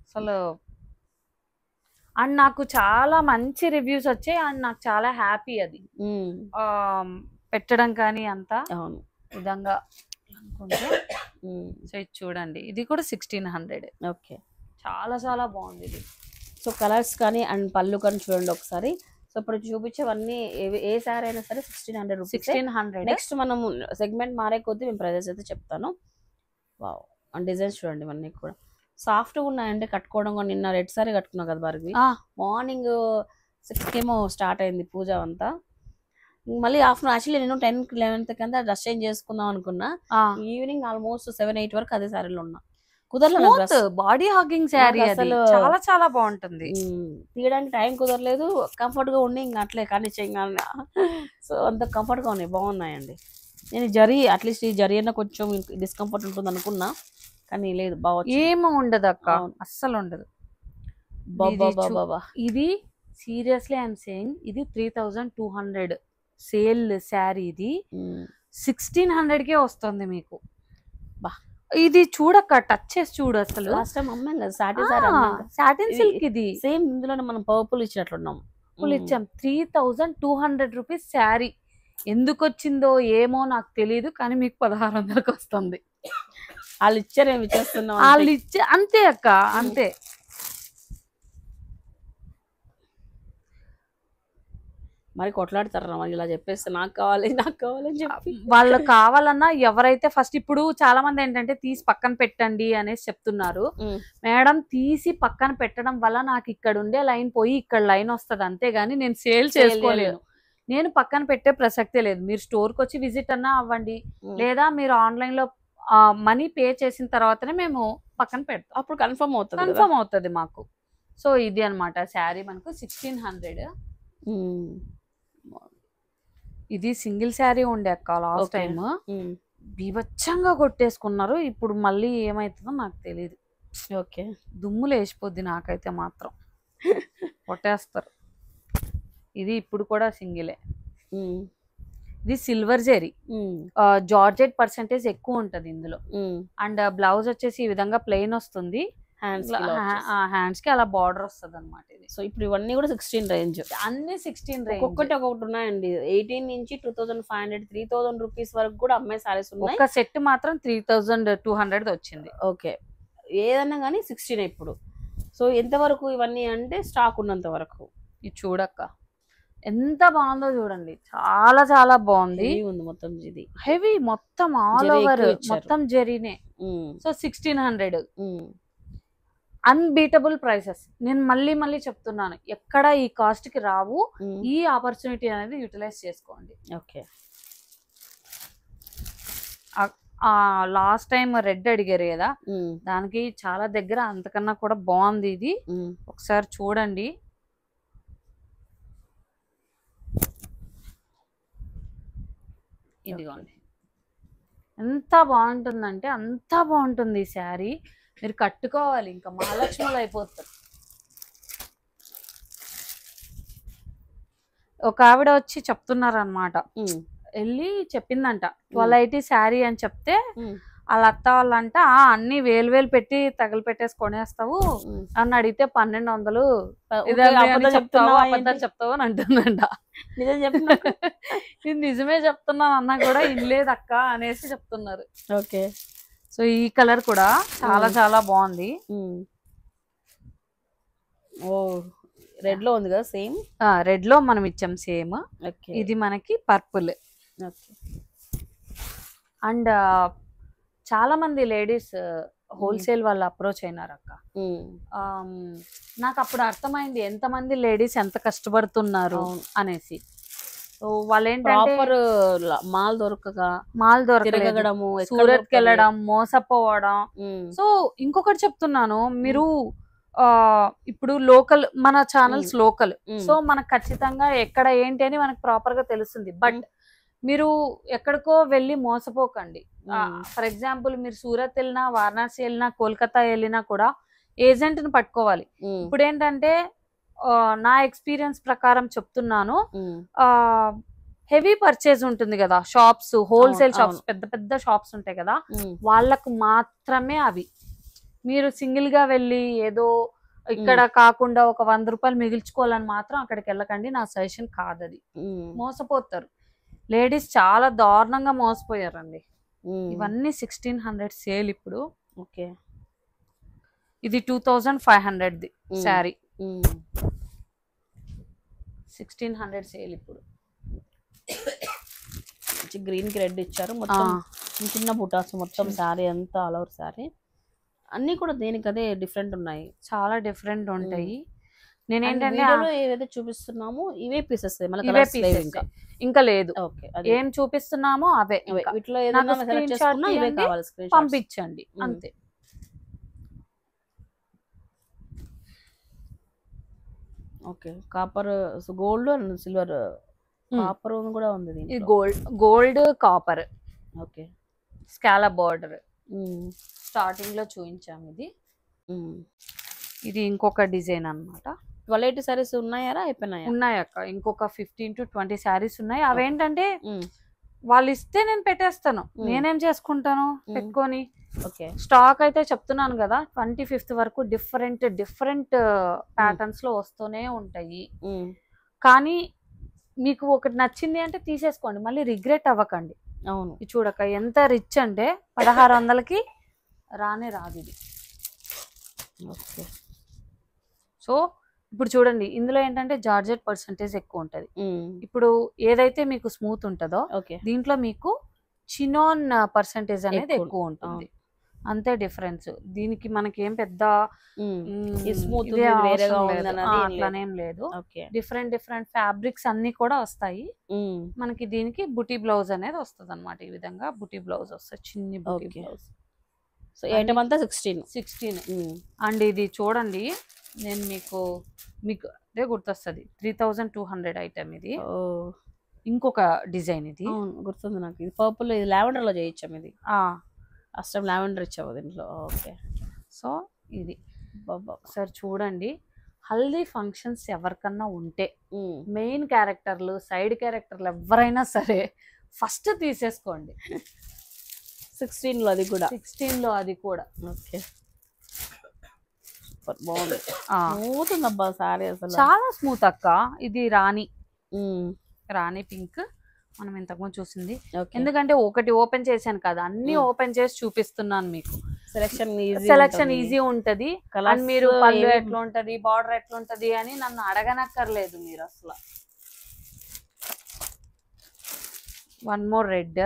అసలు, అండ్ నాకు చాలా మంచి రివ్యూస్ వచ్చాయి. అండ్ నాకు చాలా హ్యాపీ అది పెట్టడం కానీ అంతా విధంగా అనుకుంటే. సో ఇది చూడండి, ఇది కూడా 1600. ఓకే, చాలా చాలా బాగుంది ఇది. సో కలర్స్ కానీ అండ్ పళ్ళు కానీ చూడండి ఒకసారి. సో ఇప్పుడు చూపించేవన్నీ ఏ శారీ అయినా సరే 1600 రూపీస్. 1600. నెక్స్ట్ మనము సెగ్మెంట్ మారే కొద్దీ మేము ప్రైజెస్ అయితే చెప్తాను. వావ్, అండ్ డిజైన్స్ చూడండి ఇవన్నీ కూడా సాఫ్ట్గా ఉన్నాయంటే కట్టుకోవడం. కూడా నిన్న రెడ్ సారీ కట్టుకున్నాం కదా భార్గవి, మార్నింగ్ 6 ఏమో స్టార్ట్ అయింది పూజ అంతా. మళ్ళీ ఆఫ్టర్నూన్ యాక్చువల్లీ నేను 10-11 కింద డ్రెస్ చేంజ్ చేసుకుందాం అనుకున్నా. ఈవినింగ్ ఆల్మోస్ట్ 7-8 వరకు అదే శారీలో ఉన్నా. కుదరలేదు, బాడీ హాగింగ్ శారీ అసలు చాలా చాలా బాగుంటుంది. తీయడానికి టైం కుదరలేదు, కంఫర్ట్ గా ఉండి ఇంకా అట్లే కానీ చేయగలనా. సో అంత కంఫర్ట్ గా ఉన్నాయి, బాగున్నాయండి. నేను జరీ అట్లీస్ట్ ఈ జరీ అన్న కొంచెం డిస్కంఫర్ట్ ఉంటుంది అనుకున్నా, కానీ లేదు, బాగా ఏమో ఉండదు అక్క, అస్సలు ఉండదు. ఇది సీరియస్లీ ఐఎమ్ సేయింగ్, ఇది 3200 సేల్ శారీ. ఇది 1600 కే వస్తుంది మీకు. బా, ఇది చూడక్క, టచ్ చేసి చూడు అసలు. లాస్ట్ టైం అమ్మాం కదా సాటిన్ సిల్క్, ఇది సేమ్ ఇందులోనే మనం పర్పుల్ ఇచ్చినట్లున్నాం. పర్పుల్ ఇచ్చాం. 3200 రూపీస్ శారీ. ఎందుకు వచ్చిందో ఏమో నాకు తెలియదు, కానీ మీకు 1600కి వస్తుంది. వాళ్ళు ఇచ్చారేమి చేస్తున్నాం, వాళ్ళు ఇచ్చే అంతే అక్క, అంతే. మరి కొట్లాడతారా మరి ఇలా చెప్పేస్తే నాకు కావాలి నాకు కావాలని చెప్పి. వాళ్ళు కావాలన్నా ఎవరైతే ఫస్ట్, ఇప్పుడు చాలా మంది ఏంటంటే తీసి పక్కన పెట్టండి అనేసి చెప్తున్నారు. మేడం, తీసి పక్కన పెట్టడం వల్ల నాకు ఇక్కడ ఉండే లైన్ పోయి ఇక్కడ లైన్ వస్తుంది, అంతేగాని నేను సేల్ చేసుకోలేను. నేను పక్కన పెట్టే ప్రసక్తే లేదు. మీరు స్టోర్ కి వచ్చి విజిట్ అన్నా అవ్వండి, లేదా మీరు ఆన్లైన్ లో మనీ పే చేసిన తర్వాతనే మేము పక్కన పెడతాం, అప్పుడు కన్ఫర్మ్ అవుతుంది మాకు. సో ఇది అన్నమాట శారీ మనకు 1600. ఇది సింగిల్ శారీ ఉండే అక్క లాస్ట్ టైం, బీభత్సంగా కొట్టేసుకున్నారు. ఇప్పుడు మళ్ళీ ఏమైతుందో నాకు తెలియదు. ఓకే, దుమ్ములు వేసిపోద్ది నాకైతే మాత్రం, కొట్టేస్తారు. ఇది ఇప్పుడు కూడా సింగిలే. ఇది సిల్వర్ జెరీ, జార్జెట్ పర్సెంటేజ్ ఎక్కువ ఉంటది ఇందులో. అండ్ బ్లౌజ్ వచ్చేసి ఈ విధంగా ప్లెయిన్ వస్తుంది, హ్యాండ్స్ కి అలా బార్డర్ వస్తుంది అనమాట. ఇది సో ఇప్పుడు ఇవన్నీ కూడా 16 రేంజ్, అన్ని 16 రేంజ్. ఒక్కొక్కటి ఉన్నాయండి. 18 నుంచి 2500, 3000 రూపీస్ వరకు కూడా అమ్మే సారీస్ ఉన్నాయి. ఒక సెట్ మాత్రం 3200 వచ్చింది. ఓకే, ఏదన్నా కానీ 16 ఇప్పుడు. సో ఎంత వరకు ఇవన్నీ అంటే స్టాక్ ఉన్నంత వరకు. ఇది చూడక్క ఎంత బాగుందో చూడండి, చాలా చాలా బాగుంది. మొత్తం ఇది హెవీ, మొత్తం ఆల్ ఓవర్ మొత్తం జరీనే. So 1600 unbeatable prices. నేను మళ్ళీ మళ్ళీ చెప్తున్నాను, ఎక్కడ ఈ కాస్ట్ కి రావు. ఈ ఆపర్చునిటీ అనేది యూటిలైజ్ చేసుకోండి. ఓకే, లాస్ట్ టైం రెడ్ అడిగారు కదా, దానికి చాలా దగ్గర అంతకన్నా కూడా బాగుంది ఇది. ఒకసారి చూడండి. ఇదిగోండి, ఎంత బాగుంటుందంటే అంత బాగుంటుంది ఈ శారీ. మీరు కట్టుకోవాలి, ఇంకా మహాలక్ష్ములు అయిపోతారు. ఒక ఆవిడ వచ్చి చెప్తున్నారనమాట, వెళ్ళి చెప్పిందంట 1280 శారీ అని చెప్తే, వాళ్ళ అత్త వాళ్ళంట అన్ని వేలు పెట్టి తగలు పెట్టేసి కొనేస్తావు అని అడిగితే 1200 అబద్ధాలు చెప్తావు అని అంటుందంట. ఇది నిజమే చెప్తున్నాను అన్నా కూడా ఇల్లేదు అక్క అనేసి చెప్తున్నారు. ఓకే, సో ఈ కలర్ కూడా చాలా చాలా బాగుంది. ఓ, రెడ్ లో ఉంది కదా, సేమ్ రెడ్ లో మనం ఇచ్చాం సేమ్. ఇది మనకి పర్పుల్. అండ్ చాలా మంది లేడీస్ హోల్సేల్ వాళ్ళు అప్రోచ్ అయినారు అక్క. నాకు అప్పుడు అర్థమైంది ఎంతమంది లేడీస్ ఎంత కష్టపడుతున్నారు అనేసి. సో వాళ్ళు ఏంటంటే మాల్ దొరకక తిరగడము, సూరత్ కి వెళ్ళడం, మోసపోవడం. సో ఇంకొకటి చెప్తున్నాను, మీరు ఇప్పుడు లోకల్, మన ఛానల్స్ లోకల్, సో మనకు ఖచ్చితంగా ఎక్కడ ఏంటి అని మనకు ప్రాపర్ గా తెలుస్తుంది. బట్ మీరు ఎక్కడికో వెళ్ళి మోసపోకండి. ఫర్ ఎగ్జాంపుల్ మీరు సూరత్ వెళ్ళినా, వారణాసి వెళ్ళినా, కోల్కతా వెళ్ళినా కూడా ఏజెంట్ ని పట్టుకోవాలి. ఇప్పుడు ఏంటంటే నా ఎక్స్పీరియన్స్ ప్రకారం చెప్తున్నాను, హెవీ పర్చేజ్ ఉంటుంది కదా, షాప్స్, హోల్సేల్ షాప్స్, పెద్ద పెద్ద షాప్స్ ఉంటాయి కదా, వాళ్ళకు మాత్రమే అవి. మీరు సింగిల్ గా వెళ్ళి ఏదో ఇక్కడ కాకుండా ఒక 100 రూపాయలు మిగిల్చుకోవాలని మాత్రం అక్కడికి వెళ్ళకండి, నా సజెషన్ కాదు అది. మోసపోతారు. లేడీస్ చాలా దారుణంగా మోసపోయారండి. ఇవన్నీ 1600 సేల్ ఇప్పుడు. ఓకే, ఇది 2500 శారీ, 1600 సేల్ ఇప్పుడు. గ్రీన్ కి రెడ్ ఇచ్చారు, మొత్తం చిన్న బుటాస్, మొత్తం శారీ అంతా ఆల్ ఓవర్ శారీ. అన్ని కూడా దేనికి అదే డిఫరెంట్ ఉన్నాయి, చాలా డిఫరెంట్ ఉంటాయి. నేనేంటంటే ఏవైతే చూపిస్తున్నామో ఇవే పీసెస్, ఇంకా లేదు. ఓకే, ఏం చూపిస్తున్నామో అవే. వీటిలో ఏదైనా సెలెక్ట్ చేసుకున్నా ఇవే కావాలి, స్క్రీన్ షాట్ పంపించండి అంతే. Okay, copper, gold and silver, copper కూడా ఉంది. ఇది gold copper. Okay, scallop border starting లో చూపించాము. ఇది ఇంకొక డిజైన్ అన్నమాట. 180 సారీస్ ఉన్నాయారా, అయిపోయినాయా? ఉన్నాయక్క, ఇంకొక 15 to 20 సారీస్ ఉన్నాయి. అవేంటంటే వాళ్ళు ఇస్తే నేను పెట్టేస్తాను, నేనేం చేసుకుంటాను పెట్టుకొని. స్టాక్ అయితే చెప్తున్నాను కదా, 25th వరకు డిఫరెంట్ ప్యాటర్న్స్ లో వస్తూనే ఉంటాయి. కానీ మీకు ఒకటి నచ్చింది అంటే తీసేసుకోండి, మళ్ళీ రిగ్రెట్ అవ్వకండి. అవును, ఇది చూడక ఎంత రిచ్ అంటే 1600కి రానే రాదు ఇది. ఓకే, సో ఇప్పుడు చూడండి, ఇందులో ఏంటంటే జార్జెట్ పర్సెంటేజ్ ఎక్కువ ఉంటది. ఇప్పుడు ఏదైతే మీకు స్మూత్ ఉంటుందో దీంట్లో మీకు చినాన్ పర్సెంటేజ్ అనేది ఎక్కువ ఉంటుంది, అంతే డిఫరెన్స్. దీనికి మనకి ఏం పెద్ద అట్లానేం లేదు. డిఫరెంట్ ఫ్యాబ్రిక్స్ అన్ని కూడా వస్తాయి మనకి. దీనికి బుటీ బ్లౌజ్ అనేది వస్తుంది అనమాట. ఈ విధంగా బుటీ బ్లౌజ్ వస్తుంది, చిన్ని బుటీ బ్లౌజ్. సో ఐటమ్ అంతా 16. అండ్ ఇది చూడండి, నేను మీకు అదే గుర్తొస్తుంది, 3200 ఐటమ్ ఇది. ఇంకొక డిజైన్ ఇది గుర్తుంది నాకు, ఇది పర్పుల్, ఇది లావెండర్ లో చేయించాం. ఇది అస్టం లావెండర్ ఇచ్చావు దీంట్లో. ఓకే, సో ఇది ఒకసారి చూడండి. హల్దీ ఫంక్షన్స్ ఎవరికన్నా ఉంటే మెయిన్ క్యారెక్టర్లు, సైడ్ క్యారెక్టర్లు ఎవరైనా సరే ఫస్ట్ తీసేసుకోండి. 16లో అది కూడా. 16లో అది కూడా. ఓకే, బాగుంది, స్మూత్ ఉందబ్బా సారీ, అసలు చాలా స్మూత్ అక్క. ఇది రాణి పింక్ మనం ఇంతకుముందు చూసింది. ఎందుకంటే ఒకటి ఓపెన్ చేశాను కదా, అన్ని ఓపెన్ చేసి చూపిస్తున్నాను మీకు. సెలెక్షన్ ఈజీ ఉంటది. మీరు పళ్ళు ఎట్లా ఉంటది, బార్డర్ ఎట్లా ఉంటది అని నన్ను అడగనక్కర్లేదు మీరు అసలు. One more red,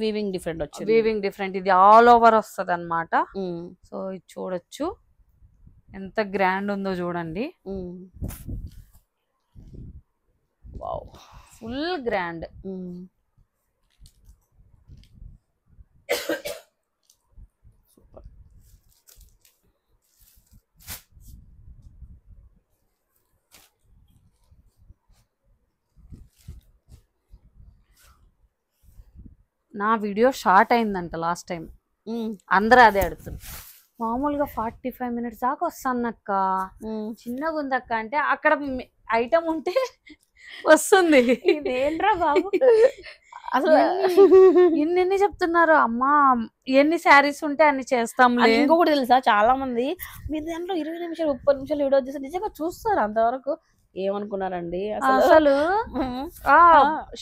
weaving different వచ్చింది. వీవింగ్ డిఫరెంట్, ఇది ఆల్ ఓవర్ వస్తుంది అనమాట. సో ఇది చూడొచ్చు ఎంత గ్రాండ్ ఉందో చూడండి. Wow, full grand. సూపర్. నా వీడియో షార్ట్ అయిందంట లాస్ట్ టైం, అందరూ అదే అడుగుతున్నారు. మామూలుగా 45 minutes దాకా వస్తానక్క, చిన్నగా ఉందక్క అంటే అక్కడ ఐటమ్ ఉంటే వస్తుంది. ఇదేంట్రా బాబు, అసలు ఎన్ని చెప్తున్నారు అమ్మా, ఎన్ని శారీస్ ఉంటే అన్ని చేస్తాం. ఇంకొకటి తెలుసా, చాలా మంది మీ దాంట్లో 20 నిమిషాలు 30 నిమిషాలు వీడియో చేస్తే నిజంగా చూస్తారు, అంతవరకు ఏమనుకున్నారండి అసలు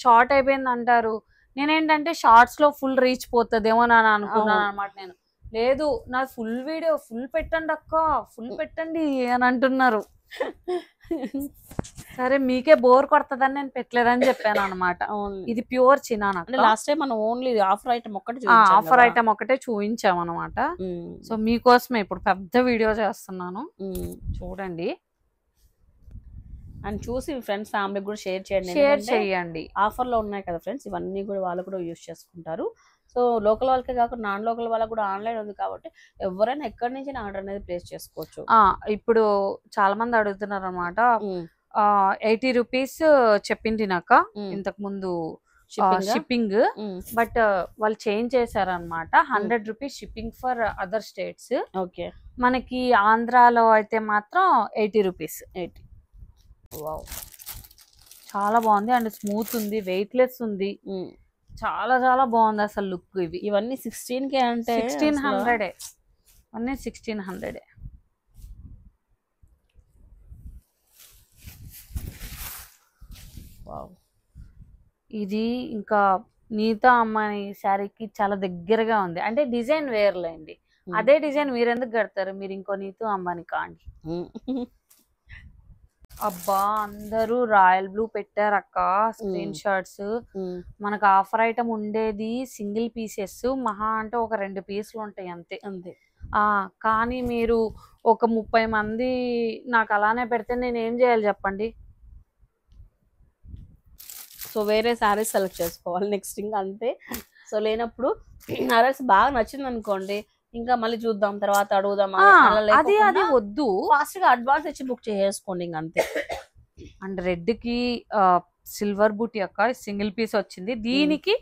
షార్ట్ అయిపోయింది అంటారు. నేనేంటంటే షార్ట్స్ లో ఫుల్ రీచ్ పోతుందేమో అని అనుకున్నాను అనమాట. నేను లేదు, నా ఫుల్ వీడియో ఫుల్ పెట్టండి అక్క, ఫుల్ పెట్టండి అని అంటున్నారు. సరే మీకే బోర్ కొడుతుందని నేను పెట్టలేదని చెప్పాను అనమాట. ఇది ప్యూర్ చినాన్. లాస్ట్ టైం మనం ఓన్లీ ఆఫర్ ఐటమ్ ఒకటే చూపించాం అనమాట. సో మీకోసమే ఇప్పుడు పెద్ద వీడియో చేస్తున్నాను, చూడండి. అండ్ చూసి ఫ్రెండ్స్ ఫ్యామిలీకి కూడా షేర్ చేయండి. ఆఫర్ లో ఉన్నాయి కదా ఫ్రెండ్స్, ఇవన్నీ కూడా వాళ్ళు కూడా యూజ్ చేసుకుంటారు. సో లోకల్ వాళ్ళకే కాకుండా నాన్ లోకల్ వాళ్ళకి కూడా ఆన్లైన్ ఉంది కాబట్టి ఎవరైనా ఎక్కడి నుంచి ఆర్డర్ అనేది ప్లేస్ చేసుకోవచ్చు. ఇప్పుడు చాలా మంది అడుగుతున్నారు అనమాట. 80 రూపీస్ చెప్పింది నాక ఇంతకు ముందు షిప్పింగ్, బట్ వాళ్ళు చేంజ్ చేశారనమాట. 100 rupees shipping for other states. Okay, మనకి ఆంధ్రాలో అయితే మాత్రం 80 రూపీస్. 80. వావ్, చాలా బాగుంది అండ్ స్మూత్ ఉంది, వెయిట్ లెస్ ఉంది, చాలా చాలా బాగుంది అసలు లుక్. ఇవన్నీ 16K అంటే 1600 అన్నీ 1600. వావ్, ఇది ఇంకా నీతా అమ్మాయి శారీకి చాలా దగ్గరగా ఉంది. అంటే డిజైన్ వేర్లేండి, అదే డిజైన్ మీరు ఎందుకు కడతారు, మీరు ఇంకో నీతూ అంబానీ కాండి. అబ్బా, అందరూ రాయల్ బ్లూ పెట్టారు అక్క స్క్రీన్ షాట్స్. మనకు ఆఫర్ ఐటమ్ ఉండేది సింగిల్ పీసెస్, మహా అంటే ఒక 2 పీసులు ఉంటాయి అంతే అంతే. కానీ మీరు ఒక 30 మంది నాకు అలానే పెడితే నేను ఏం చేయాలి చెప్పండి. సో వేరే శారీస్ సెలెక్ట్ చేసుకోవాలి నెక్స్ట్, ఇంకా అంతే. సో లేనప్పుడు శారీస్ బాగా నచ్చింది అనుకోండి, ఇంకా మళ్ళీ చూద్దాం, తర్వాత అడుగుదాం, అది వద్దు, ఫాస్ట్ గా అడ్వాన్స్ ఇచ్చి బుక్ చేసుకోండి, ఇంక అంతే. అండ్ రెడ్ కి సిల్వర్ బూటీ యొక్క సింగిల్ పీస్ వచ్చింది, దీనికి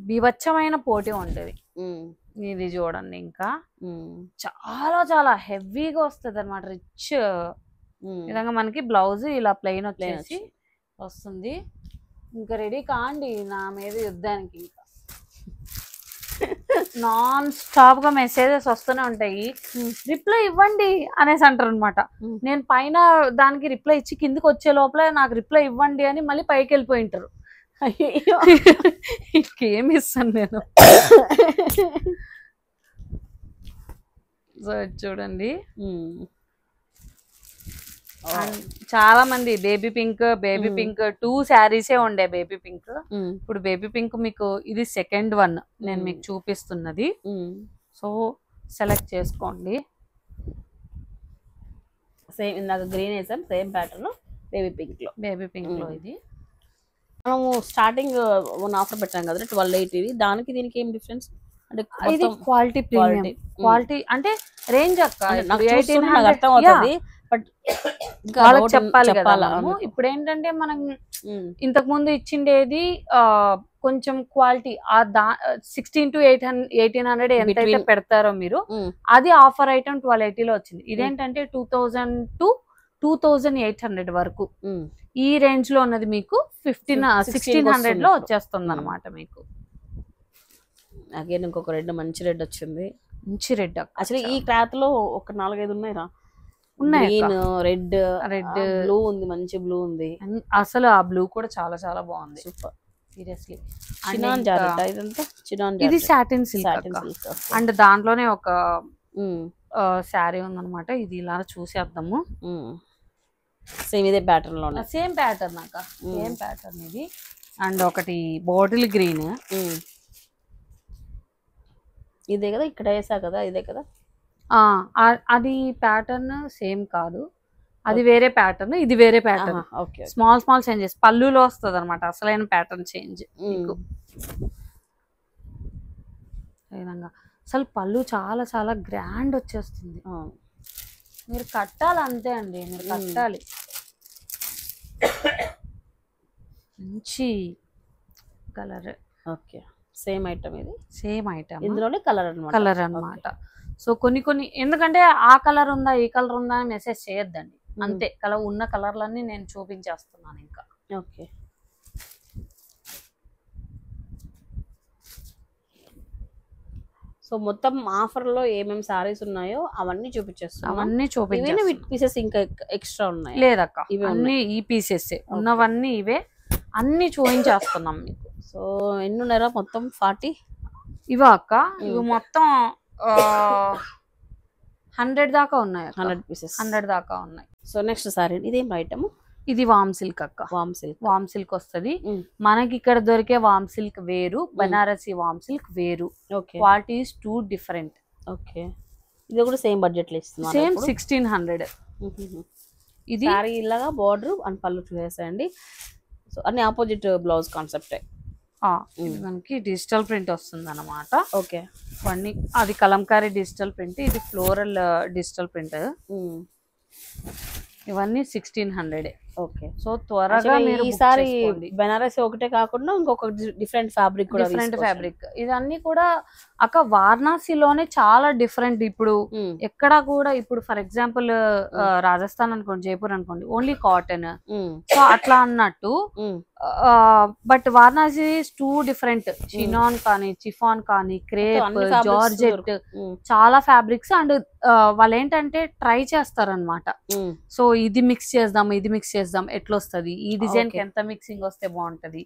బీభత్సమైన పోటీ ఉంటది. ఇది చూడండి, ఇంకా చాలా చాలా హెవీగా వస్తుంది అనమాట, రిచ్ విధంగా. మనకి బ్లౌజ్ ఇలా ప్లెయిన్ వచ్చేసి వస్తుంది. ఇంకా రెడీ కాండి నా మీద యుద్ధానికి. ఇంకా నాన్ స్టాప్ గా మెసేజెస్ వస్తూనే ఉంటాయి, రిప్లై ఇవ్వండి అనేసి అంటారు అనమాట. నేను పైన దానికి రిప్లై ఇచ్చి కిందికి వచ్చే లోపల నాకు రిప్లై ఇవ్వండి అని మళ్ళీ పైకి వెళ్ళిపోయి ఉంటారు. ఇంకేమి ఇస్తాను నేను. సో చూడండి, చాలా మంది బేబీ పింక్ 2 శారీసే ఉండే బేబీ పింక్. ఇప్పుడు బేబీ పింక్ మీకు ఇది సెకండ్ వన్ నేను మీకు చూపిస్తున్నది. సో సెలెక్ట్ చేసుకోండి. సేమ్ ఇందాక గ్రీన్ వేసాం, సేమ్ ప్యాటర్న్ బేబీ పింక్ లో ఇది మనము స్టార్టింగ్ ఆఫర్ పెట్టాం కదా 1280. దానికి దీనికి ఏం డిఫరెన్స్ అంటే ఇది క్వాలిటీ ప్రీమియం క్వాలిటీ అంటే రేంజ్ అక్క అర్థం అవుతుంది, బట్ వాళ్ళకి చెప్పాలి కదా. ఇప్పుడు ఏంటంటే మనం ఇంతకు ముందు ఇచ్చిండేది కొంచెం క్వాలిటీ 16 to 1800 ఎంతైతే పెడతారో మీరు, అది ఆఫర్ ఐటమ్ 1280 లో వచ్చింది. ఇదేంటంటే 2000 to 2800 వరకు ఈ రేంజ్ లో ఉన్నది మీకు 1600 లో వచ్చేస్తుంది అనమాట మీకు. అగైన్ ఇంకొక రెడ్, మంచి రెడ్ వచ్చింది, మంచి రెడ్. అసలు ఈ క్లాత్ లో ఒక 4-5 ఉన్నాయిరా, ఉన్నాయి. రెడ్ బ్లూ ఉంది, మంచి బ్లూ ఉంది అసలు. ఆ బ్లూ కూడా చాలా చాలా బాగుంది, సూపర్. సీరియస్లీ. ఇది సాటిన్ సిల్క్ అండ్ దాంట్లోనే ఒక శారీ ఉందన్నమాట. ఇది ఇలా చూసేద్దాము. సేమ్ ఇదే ప్యాటర్న్ లో, సేమ్ ప్యాటర్న్ అక్క, సేమ్ ప్యాటర్న్ ఇది. అండ్ ఒకటి బాటిల్ గ్రీన్, ఇదే కదా ఇక్కడ వేసా కదా, ఇదే కదా. అది ప్యాటర్న్ సేమ్ కాదు, అది వేరే ప్యాటర్న్, ఇది వేరే ప్యాటర్న్. స్మాల్ స్మాల్ చేంజెస్ పళ్ళులో వస్తుంది అనమాట, అసలైన ప్యాటర్న్ చేంజ్ మీకు. విధంగా అసలు పళ్ళు చాలా చాలా గ్రాండ్ వచ్చేస్తుంది. మీరు కట్టాలి అంతే అండి, మీరు కట్టాలి. మంచి కలర్. ఓకే, సేమ్ ఐటమ్, ఇది సేమ్ ఐటమ్, ఇందులోనే కలర్ అన్నమాట. సో కొన్ని ఎందుకంటే ఆ కలర్ ఉందా ఈ కలర్ ఉందా అని మెసేజ్ చేయొద్దండి, అంతే. ఉన్న కలర్లన్నీ నేను చూపించేస్తున్నాను ఇంకా. ఓకే, సో మొత్తం ఆఫర్ లో ఏమేమి సారీస్ ఉన్నాయో అవన్నీ చూపించేస్తాను. అవన్నీ చూపించాను. పీసెస్ ఇంకా ఎక్స్ట్రా ఉన్నాయి లేదక్క, ఇవన్నీ ఈ పీసెస్ ఉన్నవన్నీ ఇవే, అన్ని చూపించేస్తున్నాం మీకు. సో ఎన్ని ఉన్నారా మొత్తం? 40 ఇవా అక్క? ఇవి మొత్తం 100 దాకా ఉన్నాయి. 100 పీసెస్, 100 దాకా ఉన్నాయి. సో నెక్స్ట్ సారీ ఇదేం ఐటమ్? ఇది వామ్ సిల్క్ అక్క. వామ్ సిల్క్ వస్తుంది మనకి. ఇక్కడ దొరికే వామ్ సిల్క్ వేరు, బనారసి వామ్ సిల్క్ వేరు. Quality is 2 different. ఓకే, ఇది కూడా సేమ్ బడ్జెట్ లో ఇస్తుంది, సేమ్ 1600. ఇది సారీ ఇలాగా బార్డర్ అండ్ పళ్ళు చూసేయండి. సో అన్ని ఆపోజిట్ బ్లౌజ్ కాన్సెప్టే. మనకి డిజిటల్ ప్రింట్ వస్తుంది అనమాట. ఓకే, అన్ని అది కలంకారీ డిజిటల్ ప్రింట్, ఇది ఫ్లోరల్ డిజిటల్ ప్రింట్. ఇవన్నీ 1600. ఓకే. సో త్వరగా మీరు ఈసారి బెనారసి ఒకటే కాకుండా ఇంకొక డిఫరెంట్ ఫ్యాబ్రిక్ కూడా డిఫరెంట్ ఫ్యాబ్రిక్ ఇదన్నీ కూడా అక్క వారణాసిలోనే చాలా డిఫరెంట్. ఇప్పుడు ఎక్కడ కూడా ఇప్పుడు ఫర్ ఎగ్జాంపుల్ రాజస్థాన్ అనుకోండి, జైపూర్ అనుకోండి, ఓన్లీ కాటన్. సో అట్లా అన్నట్టు but Varanasi two different. Chinon కానీ, చిఫాన్ కానీ, క్రేప్, జార్జెట్, చాలా ఫ్యాబ్రిక్స్. అండ్ వాళ్ళు ఏంటంటే ట్రై చేస్తారనమాట. సో ఇది మిక్స్ చేద్దాం, ఇది మిక్స్ చేద్దాం, ఎట్లా వస్తుంది, ఈ డిజైన్ కి ఎంత మిక్సింగ్ వస్తే బాగుంటది,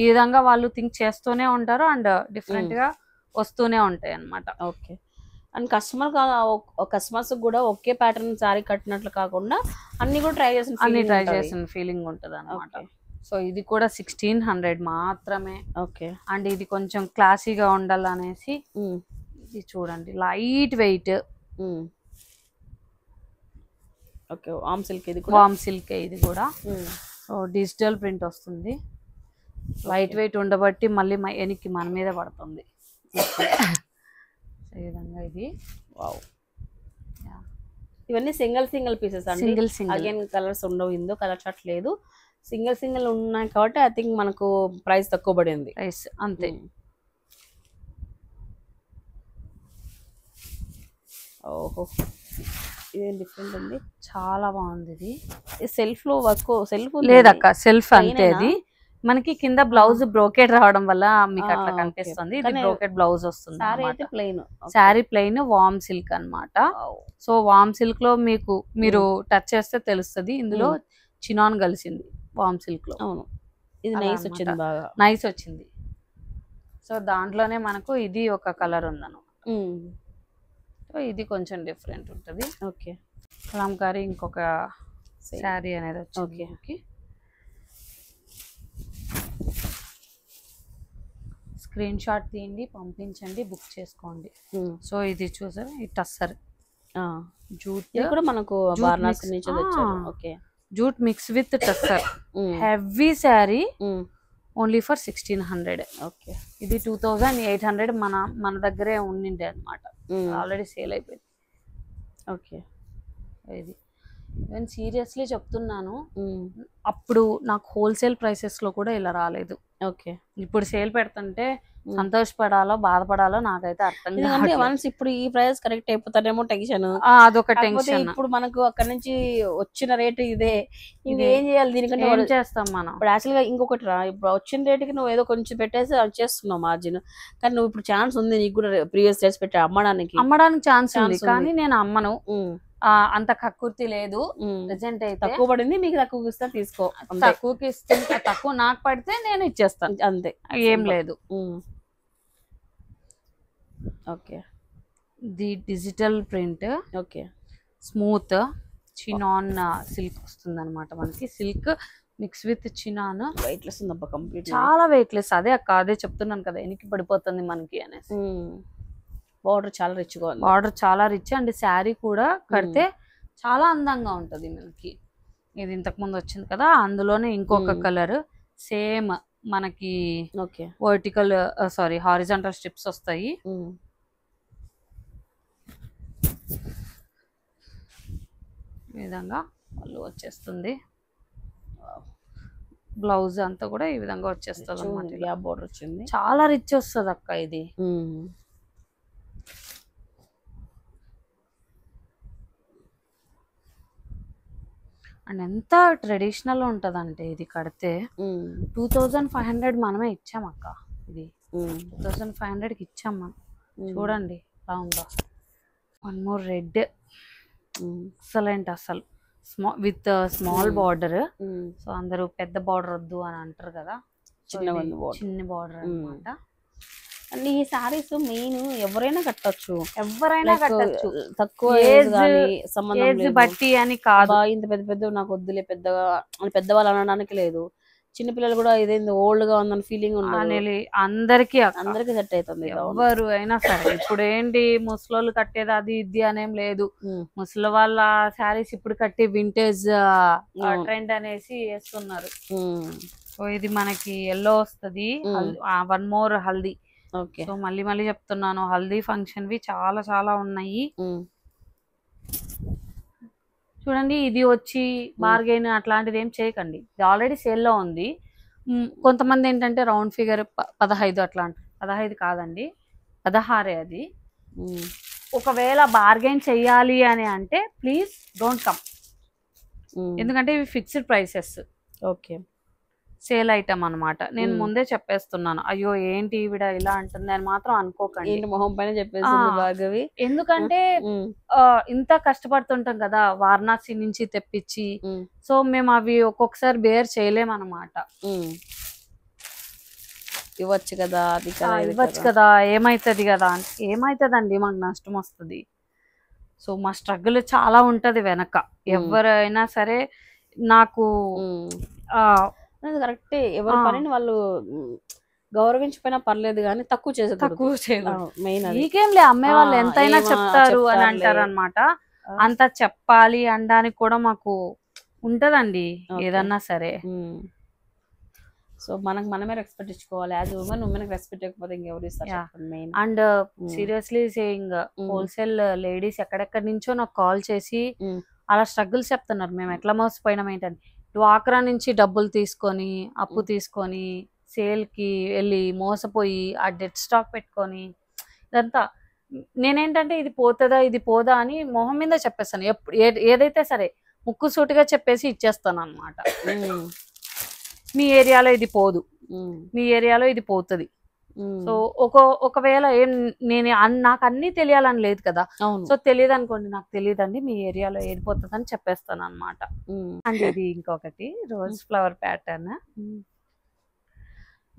ఈ విధంగా వాళ్ళు థింక్ చేస్తూనే ఉంటారు. అండ్ డిఫరెంట్ గా వస్తూనే ఉంటాయి అన్నమాట. ఓకే. అండ్ కస్టమర్స్ కూడా ఒకే ప్యాటర్న్ సారీ కట్టినట్లు కాకుండా అన్ని కూడా ట్రై చేసిన ఫీలింగ్ ఉంటది అన్నమాట. సో ఇది కూడా 1600 మాత్రమే. ఓకే. అండ్ ఇది కొంచెం క్లాసీగా ఉండాలనేసి ఇది చూడండి, లైట్ వెయిట్. ఓకే. వామ్ సిల్క్ ఇది కూడా. సో డిజిటల్ ప్రింట్ వస్తుంది, లైట్ వెయిట్ ఉండబట్టి మళ్ళీ వెనక్కి మన మీద పడుతుంది. ఈ విధంగా ఇది. వావ్. ఇవన్నీ సింగిల్ పీసెస్ అండి. అగైన్ కలర్స్ ఉండవు, ఇందులో కలర్ చార్ట్ లేదు, సింగిల్ ఉన్నాయి కాబట్టి ఐ థింక్ మనకు ప్రైస్ తక్కువ పడింది. ప్రైస్ అంతే. ఓహో, ఇదేం డిఫరెంట్ ఉంది, చాలా బాగుంది. ఇది సెల్ఫ్ లో వర్క్, సెల్ఫ్ లేదక్క, సెల్ఫ్ అంతే. అది మనకి కింద బ్లౌజ్ బ్రోకెట్ రావడం వల్ల మీకు అట్లా కనిపిస్తుంది. ఇది బ్రోకెట్ బ్లౌజ్ వస్తుంది. శారీ ప్లెయిన్ వామ్ సిల్క్ అన్నమాట. సో వామ్ సిల్క్ లో మీరు టచ్ చేస్తే తెలుస్తుంది ఇందులో చినాన్ కలిసింది వామ్ సిల్క్ లో. అవును, ఇది నైస్ వచ్చింది, బాగా నైస్ వచ్చింది. సో దాంట్లోనే మనకు ఇది ఒక కలర్ ఉందన్నమాట. సో ఇది కొంచెం డిఫరెంట్ ఉంటుంది. ఓకే. కలంకారీ ఇంకొక శారీ అనేది వచ్చింది. ఓకే. స్క్రీన్ షాట్ తీయండి, పంపించండి, బుక్ చేసుకోండి. సో ఇది చూసారా, ఈ టస్సర్ జూట్ కూడా మనకు వారణాసి నుంచి తెచ్చారు. Okay. Jute mix with tussar, heavy sari, only for 1600. Okay. ఇది 2800 మన దగ్గరే ఉండిండే అనమాట, ఆల్రెడీ సేల్ అయిపోయింది. ఓకే. ఇది నేను సీరియస్లీ చెప్తున్నాను, అప్పుడు నాకు హోల్సేల్ ప్రైసెస్ లో కూడా ఇలా రాలేదు. ఓకే. ఇప్పుడు సేల్ పెడుతుంటే సంతోషపడాలో బాధపడాలో నాకైతే అర్థం కాదు. వన్స్ ఇప్పుడు ఈ ప్రైస్ కరెక్ట్ అయిపోతానేమో టెన్షన్, అదొక టెన్షన్. ఇప్పుడు మనకు అక్కడ నుంచి వచ్చిన రేట్ ఇదే, ఇంకేం చేయాలి, దీనికంటే ఏం చేస్తాం మనం. ఇప్పుడు యాక్చువల్ గా ఇంకొకటి రా, ఇప్పుడు వచ్చిన రేటుకి నువ్వు ఏదో కొంచెం పెట్టేసి చేస్తున్నావు మార్జిన్, కానీ నువ్వు ఇప్పుడు ఛాన్స్ ఉంది నీకు కూడా ప్రీవియస్ రేట్స్ పెట్టి అమ్మడానికి ఛాన్స్ ఉంది, కానీ నేను అమ్మను. అంత కక్కుర్తి లేదు. ప్రెజెంట్ అయితే తక్కువ పడింది, మీకు తక్కువ ఇస్తా, తీసుకో. తక్కువకి ఇస్తే తక్కువ నాకు పడితే నేను ఇచ్చేస్తాను, అంతే, ఏం లేదు. Okay. The digital print. Okay. Smooth chinon silk వస్తుంది అనమాట మనకి. Silk mix with chinon. Weightless ఉందబ్బా, కంప్లీట్ చాలా వెయిట్లెస్. అదే అక్క, అదే చెప్తున్నాను కదా, వెనక్కి పడిపోతుంది మనకి అనేసి. బార్డర్ చాలా రిచ్ గా ఉంది, బార్డర్ చాలా రిచ్. అండ్ శారీ కూడా కడితే చాలా అందంగా ఉంటది మనకి. ఇది ఇంతకు ముందు వచ్చింది కదా, అందులోనే ఇంకొక కలర్ సేమ్ మనకి. ఓకే. వర్టికల్ హారిజాంటల్ స్ట్రిప్స్ వస్తాయి. ఈ విధంగా వాళ్ళు వచ్చేస్తుంది. బ్లౌజ్ అంతా కూడా ఈ విధంగా వచ్చేస్తుంది అన్నమాట. గ్యాప్ బోర్డర్ వచ్చింది, చాలా రిచ్ వస్తుంది అక్క ఇది. అండ్ ఎంత ట్రెడిషనల్ ఉంటదంటే ఇది కడితే 2500 మనమే ఇచ్చాం అక్క. ఇది 2500కి ఇచ్చాం మనం. చూడండి ఎలా ఉందో. వన్ మోర్ రెడ్, ఎక్సలెంట్ అసలు, విత్ స్మాల్ బార్డర్. సో అందరూ పెద్ద బార్డర్ వద్దు అని అంటారు కదా, చిన్న బార్డర్ అన్నమాట. అండ్ ఈ సారీస్ మెయిన్ ఎవరైనా కట్టొచ్చు, తక్కువ ఏజ్ బట్టి అని కాదు. ఇంత పెద్ద నాకు వద్దులే పెద్దగా అని పెద్దవాళ్ళు అనడానికి లేదు. చిన్నపిల్లలు కూడా ఇదేంది ఓల్డ్ గా ఉందని ఫీలింగ్ ఉండదు. అందరికి సెట్ అవుతుంది ఎవరు అయినా సరే. ఇప్పుడు ఏంటి ముసలోళ్ళు కట్టేది అది ఇది అనేం లేదు. ముసలి వాళ్ళ శారీస్ ఇప్పుడు కట్టి వింటేజ్ ట్రెండ్ అనేసి వేస్తున్నారు. సో ఇది మనకి ఎల్లో వస్తుంది. One more haldi. సో మళ్ళీ చెప్తున్నాను, హల్దీ ఫంక్షన్ వి చాలా చాలా ఉన్నాయి. చూడండి ఇది వచ్చి బార్గెన్ అట్లాంటిది ఏం చేయకండి, ఇది ఆల్రెడీ సేల్లో ఉంది. కొంతమంది ఏంటంటే రౌండ్ ఫిగర్ 15 అట్లా, 15 కాదండి 16 అది. ఒకవేళ బార్గెన్ చెయ్యాలి అని అంటే ప్లీజ్ డోంట్ కమ్, ఎందుకంటే ఇవి fixed prices. Okay, sale item అన్నమాట. నేను ముందే చెప్పేస్తున్నాను, అయ్యో ఏంటి ఈవిడ ఇలా అంటుంది అని మాత్రం అనుకోకండి. మొహం పైన చెప్పేసింది భార్గవి. ఎందుకంటే ఇంత కష్టపడుతుంటాం కదా వారణాసి నుంచి తెప్పించి, సో మేము అవి ఒక్కొక్కసారి బేర్ చేయలేమన్నమాట. ఇవ్వచ్చు కదా, అది ఇవ్వచ్చు కదా, ఏమైతుంది కదా అంటే ఏమైతుందండి, మాకు నష్టం వస్తుంది. సో మా స్ట్రగుల్ చాలా ఉంటది వెనక. ఎవరైనా సరే నాకు కరెక్ట్, ఎవరి పనిని వాళ్ళు గౌరవించిపోయినా పర్లేదు కానీ తక్కువ చేయకూడదు. మీకేంలే అమ్మే వాళ్ళు ఎంతైనా చెప్తారు అని అంటారు అనమాట. అంత చెప్పాలి అనడానికి కూడా మాకు ఉంటదండి ఏదన్నా సరే. సో మనకు మనమే రెస్పెక్ట్ ఇచ్చుకోవాలి. యాజ్ ఉమెన్ ఉమెన్ రెస్పెక్ట్ ఇవ్వకపోతే ఇంకెవరు ఇస్తారు? And seriously saying, wholesale ladies ఎక్కడెక్కడి నుంచో నాకు కాల్ చేసి అలా స్ట్రగుల్స్ చెప్తున్నారు. మేము ఎట్లా మోసపోయినాం ఏంటని. డ్వాక్రా నుంచి డబ్బులు తీసుకొని అప్పు తీసుకొని సేల్ కి వెళ్ళి మోసపోయి ఆ డెడ్ స్టాక్ పెట్టుకొని ఇదంతా. నేనేంటంటే ఇది పోతుందా ఇది పోదా అని మొహం మీద చెప్పేస్తాను. ఎప్పుడు ఏదైతే సరే ముక్కు సూటిగా చెప్పేసి ఇచ్చేస్తాను అనమాట. మీ ఏరియాలో ఇది పోదు, మీ ఏరియాలో ఇది పోతుంది. సో ఒకవేళ ఏం నేను నాకు అన్ని తెలియాలని లేదు కదా. సో తెలియదు అనుకోండి, నాకు తెలియదండి మీ ఏరియాలో ఏది పోతుంది అని చెప్పేస్తాను అనమాట. అండ్ ఇది ఇంకొకటి rose flower pattern.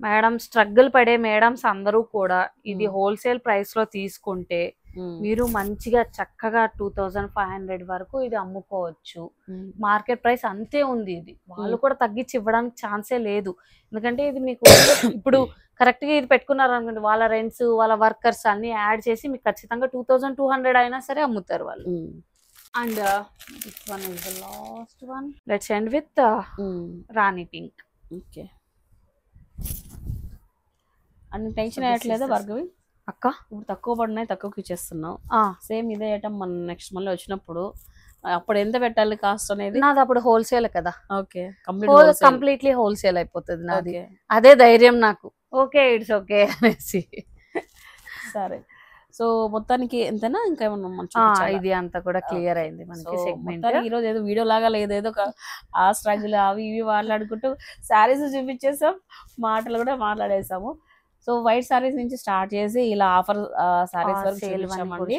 Madam struggle పడే మేడమ్స్ అందరూ కూడా ఇది హోల్సేల్ ప్రైస్ లో తీసుకుంటే మీరు మంచిగా చక్కగా 2500 వరకు ఇది అమ్ముకోవచ్చు. మార్కెట్ ప్రైస్ అంతే ఉంది. ఇది వాళ్ళు కూడా తగ్గించి ఇవ్వడానికి ఛాన్సే లేదు. ఎందుకంటే ఇది మీకు ఇప్పుడు కరెక్ట్ గా ఇది పెట్టుకున్నారు అనుకోండి, వాళ్ళ రెంట్స్ వాళ్ళ వర్కర్స్ అన్ని యాడ్ చేసి మీకు ఖచ్చితంగా 2200 అయినా సరే అమ్ముతారు వాళ్ళు. And this one is the last one. Let's end with Rani pink. Okay, అన్ని టెన్షన్ అయ్యట్లేదా భార్గవి అక్క? ఇప్పుడు తక్కువ పడినాయి, తక్కువకి ఇచ్చేస్తున్నావు. సేమ్ ఇదే ఐటమ్ మన నెక్స్ట్ మళ్ళీ వచ్చినప్పుడు అప్పుడు ఎంత పెట్టాలి కాస్ట్ అనేది? నాది అప్పుడు హోల్సేల్ కదా. ఓకే, కంప్లీట్లీ హోల్సేల్ అయిపోతుంది నాది. అదే ధైర్యం నాకు. ఓకే ఇట్స్ ఓకే అనేసి. సరే, సో మొత్తానికి ఎంతైనా ఇంకా ఏమన్నా ఇది అంతా కూడా క్లియర్ అయింది మనకి సెగ్మెంట్. ఈ రోజు ఏదో వీడియో లాగా లేదు, ఏదో ఆ స్ట్రగుల్ అవి ఇవి మాట్లాడుకుంటూ శారీస్ చూపించేసాం, మాటలు కూడా మాట్లాడేసాము. సో వైట్ సారీస్ నుంచి స్టార్ట్ చేసి ఇలా ఆఫర్ సారీస్ వరకు చూపించామండి.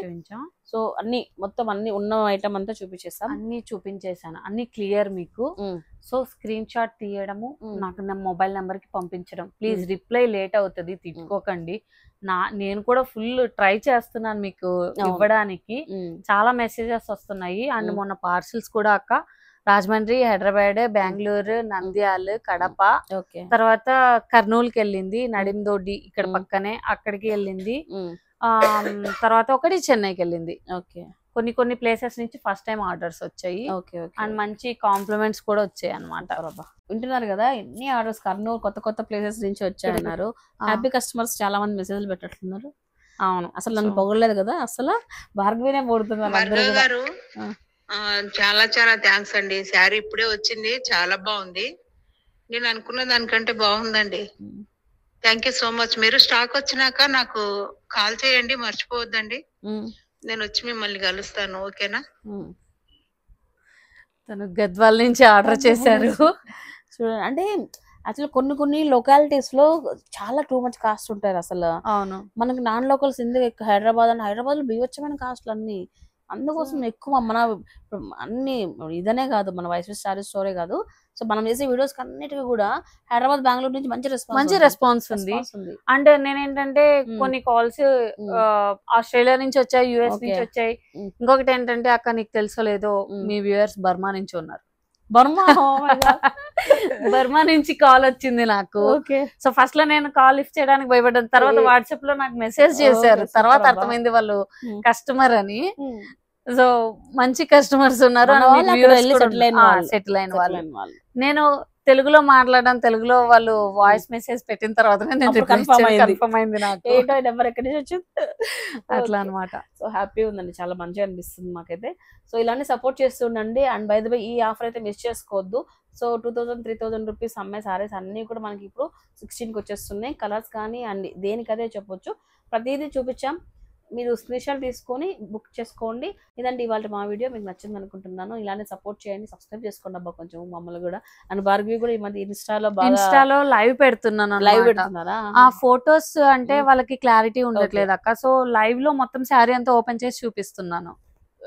సో అన్ని మొత్తం అన్ని ఉన్న ఐటమ్ అంతా చూపించేసాం, అన్ని చూపించేసాను, అన్ని క్లియర్ మీకు. సో స్క్రీన్ షాట్ తీయడము, నాకు నా మొబైల్ నెంబర్ కి పంపించడం. ప్లీజ్ రిప్లై లేట్ అవుతుంది, తిట్టుకోకండి. నేను కూడా ఫుల్ ట్రై చేస్తున్నాను మీకు ఇవ్వడానికి. చాలా మెసేజెస్ వస్తున్నాయి. అండ్ మొన్న పార్సిల్స్ కూడా అక్క రాజమండ్రి, హైదరాబాద్, బెంగళూరు, నంద్యాల, కడప, తర్వాత కర్నూలుకి వెళ్ళింది, నడిందోడ్డి ఇక్కడ పక్కనే అక్కడికి వెళ్ళింది. తర్వాత ఒకటి చెన్నైకి వెళ్ళింది. కొన్ని ప్లేసెస్ నుంచి ఫస్ట్ టైం ఆర్డర్స్ వచ్చాయి. అండ్ మంచి కాంప్లిమెంట్స్ కూడా వచ్చాయి అనమాట. వింటున్నారు కదా, ఎన్ని ఆర్డర్స్ కర్నూలు కొత్త ప్లేసెస్ నుంచి వచ్చాయన్నారు. హ్యాపీ కస్టమర్స్ చాలా మంది మెసేజ్లు పెట్టట్లున్నారు. అవును, అసలు నన్ను పొగడలేదు కదా, అసలు భార్గవినే పొగుడుతున్నారు. చాలా చాలా థ్యాంక్స్ అండి. శారీ ఇప్పుడే వచ్చింది, చాలా బాగుంది. నేను అనుకున్న దానికంటే బాగుందండి. Thank you so much. మీరు స్టాక్ వచ్చినాక నాకు కాల్ చేయండి, మర్చిపోవద్దండి. నేను వచ్చి మిమ్మల్ని కలుస్తాను, ఓకేనా? తను గద్వాల నుంచి ఆర్డర్ చేశారు. చూడండి, అంటే యాక్చువల్ కొన్ని లొకాలిటీస్ లో చాలా టూ మచ్ కాస్ట్ ఉంటారు అసలు. అవును, మనకి నాన్ లోకల్స్ ఎందుకు హైదరాబాద్ లో బీవచ్చమైన కాస్ట్లు అన్ని. అందుకోసం ఎక్కువ మన అన్ని ఇదనే కాదు, మన వైస్ శారీ స్టోరే కాదు. సో మనం చేసే వీడియోస్ అన్నిటికీ కూడా హైదరాబాద్, బెంగళూరు నుంచి మంచి రెస్పాన్స్ ఉంది. అండ్ నేనేంటంటే కొన్ని కాల్స్ ఆస్ట్రేలియా నుంచి వచ్చాయి, యుఎస్ నుంచి వచ్చాయి. ఇంకొకటి ఏంటంటే అక్క నీకు తెలుసో లేదో మీ వ్యూయర్స్ బర్మా నుంచి ఉన్నారు. బర్మా నుంచి కాల్ వచ్చింది నాకు. సో ఫస్ట్ లో నేను కాల్ లిఫ్ట్ చేయడానికి భయపడ్డాను. తర్వాత వాట్సాప్ లో నాకు మెసేజ్ చేశారు. తర్వాత అర్థమైంది వాళ్ళు కస్టమర్ అని. సో మంచి కస్టమర్స్ ఉన్నారు, సెటిల్ అయిన వాళ్ళు. నేను తెలుగులో మాట్లాడడం, తెలుగులో వాళ్ళు వాయిస్ మెసేజ్ పెట్టిన తర్వాత కన్ఫర్మ్ అయింది నాకు. ఏంటో నెంబర్ ఎక్కడి నుంచి వచ్చింది అట్లా అనమాట. సో హ్యాపీ ఉందండి, చాలా మంచిగా అనిపిస్తుంది మాకైతే. సో ఇలానే సపోర్ట్ చేస్తుండండి. అండ్ బై ద వే ఈ ఆఫర్ అయితే మిస్ చేసుకోవద్దు. సో 2000-3000 రూపీస్ అమ్మే సారీస్ అన్నీ కూడా మనకి ఇప్పుడు 16కి వచ్చేస్తున్నాయి. కలర్స్ కానీ అండ్ దేనికదే చెప్పొచ్చు, ప్రతిదీ చూపించాం. మీరు స్క్రీన్ షాట్ తీసుకొని బుక్ చేసుకోండి. ఇదండి ఇవాళ మా వీడియో, మీకు నచ్చింది అనుకుంటున్నాను. ఇలానే సపోర్ట్ చేయండి, సబ్స్క్రైబ్ చేసుకోండి అబ్బా కొంచెం మమ్మల్ని కూడా. అండ్ భార్గవి కూడా ఈ మధ్య ఇన్స్టాలో లైవ్ పెడుతున్నాను, లైవ్ పెడుతున్నారా? ఆ ఫొటోస్ అంటే వాళ్ళకి క్లారిటీ ఉండట్లేదు అక్క. సో లైవ్ లో మొత్తం శారీ అంతా ఓపెన్ చేసి చూపిస్తున్నాను.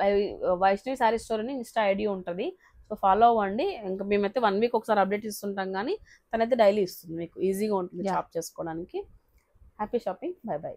లైవ్ వైష్ణవి శారీ స్టోర్ అని ఇన్స్టా ఐడి ఉంటుంది. సో ఫాలో అవ్వండి. ఇంకా మేమైతే 1 వీక్ ఒకసారి అప్డేట్ ఇస్తుంటాం, కానీ తనైతే డైలీ ఇస్తుంది. మీకు ఈజీగా ఉంటుంది షాప్ చేసుకోవడానికి. Happy shopping. By by.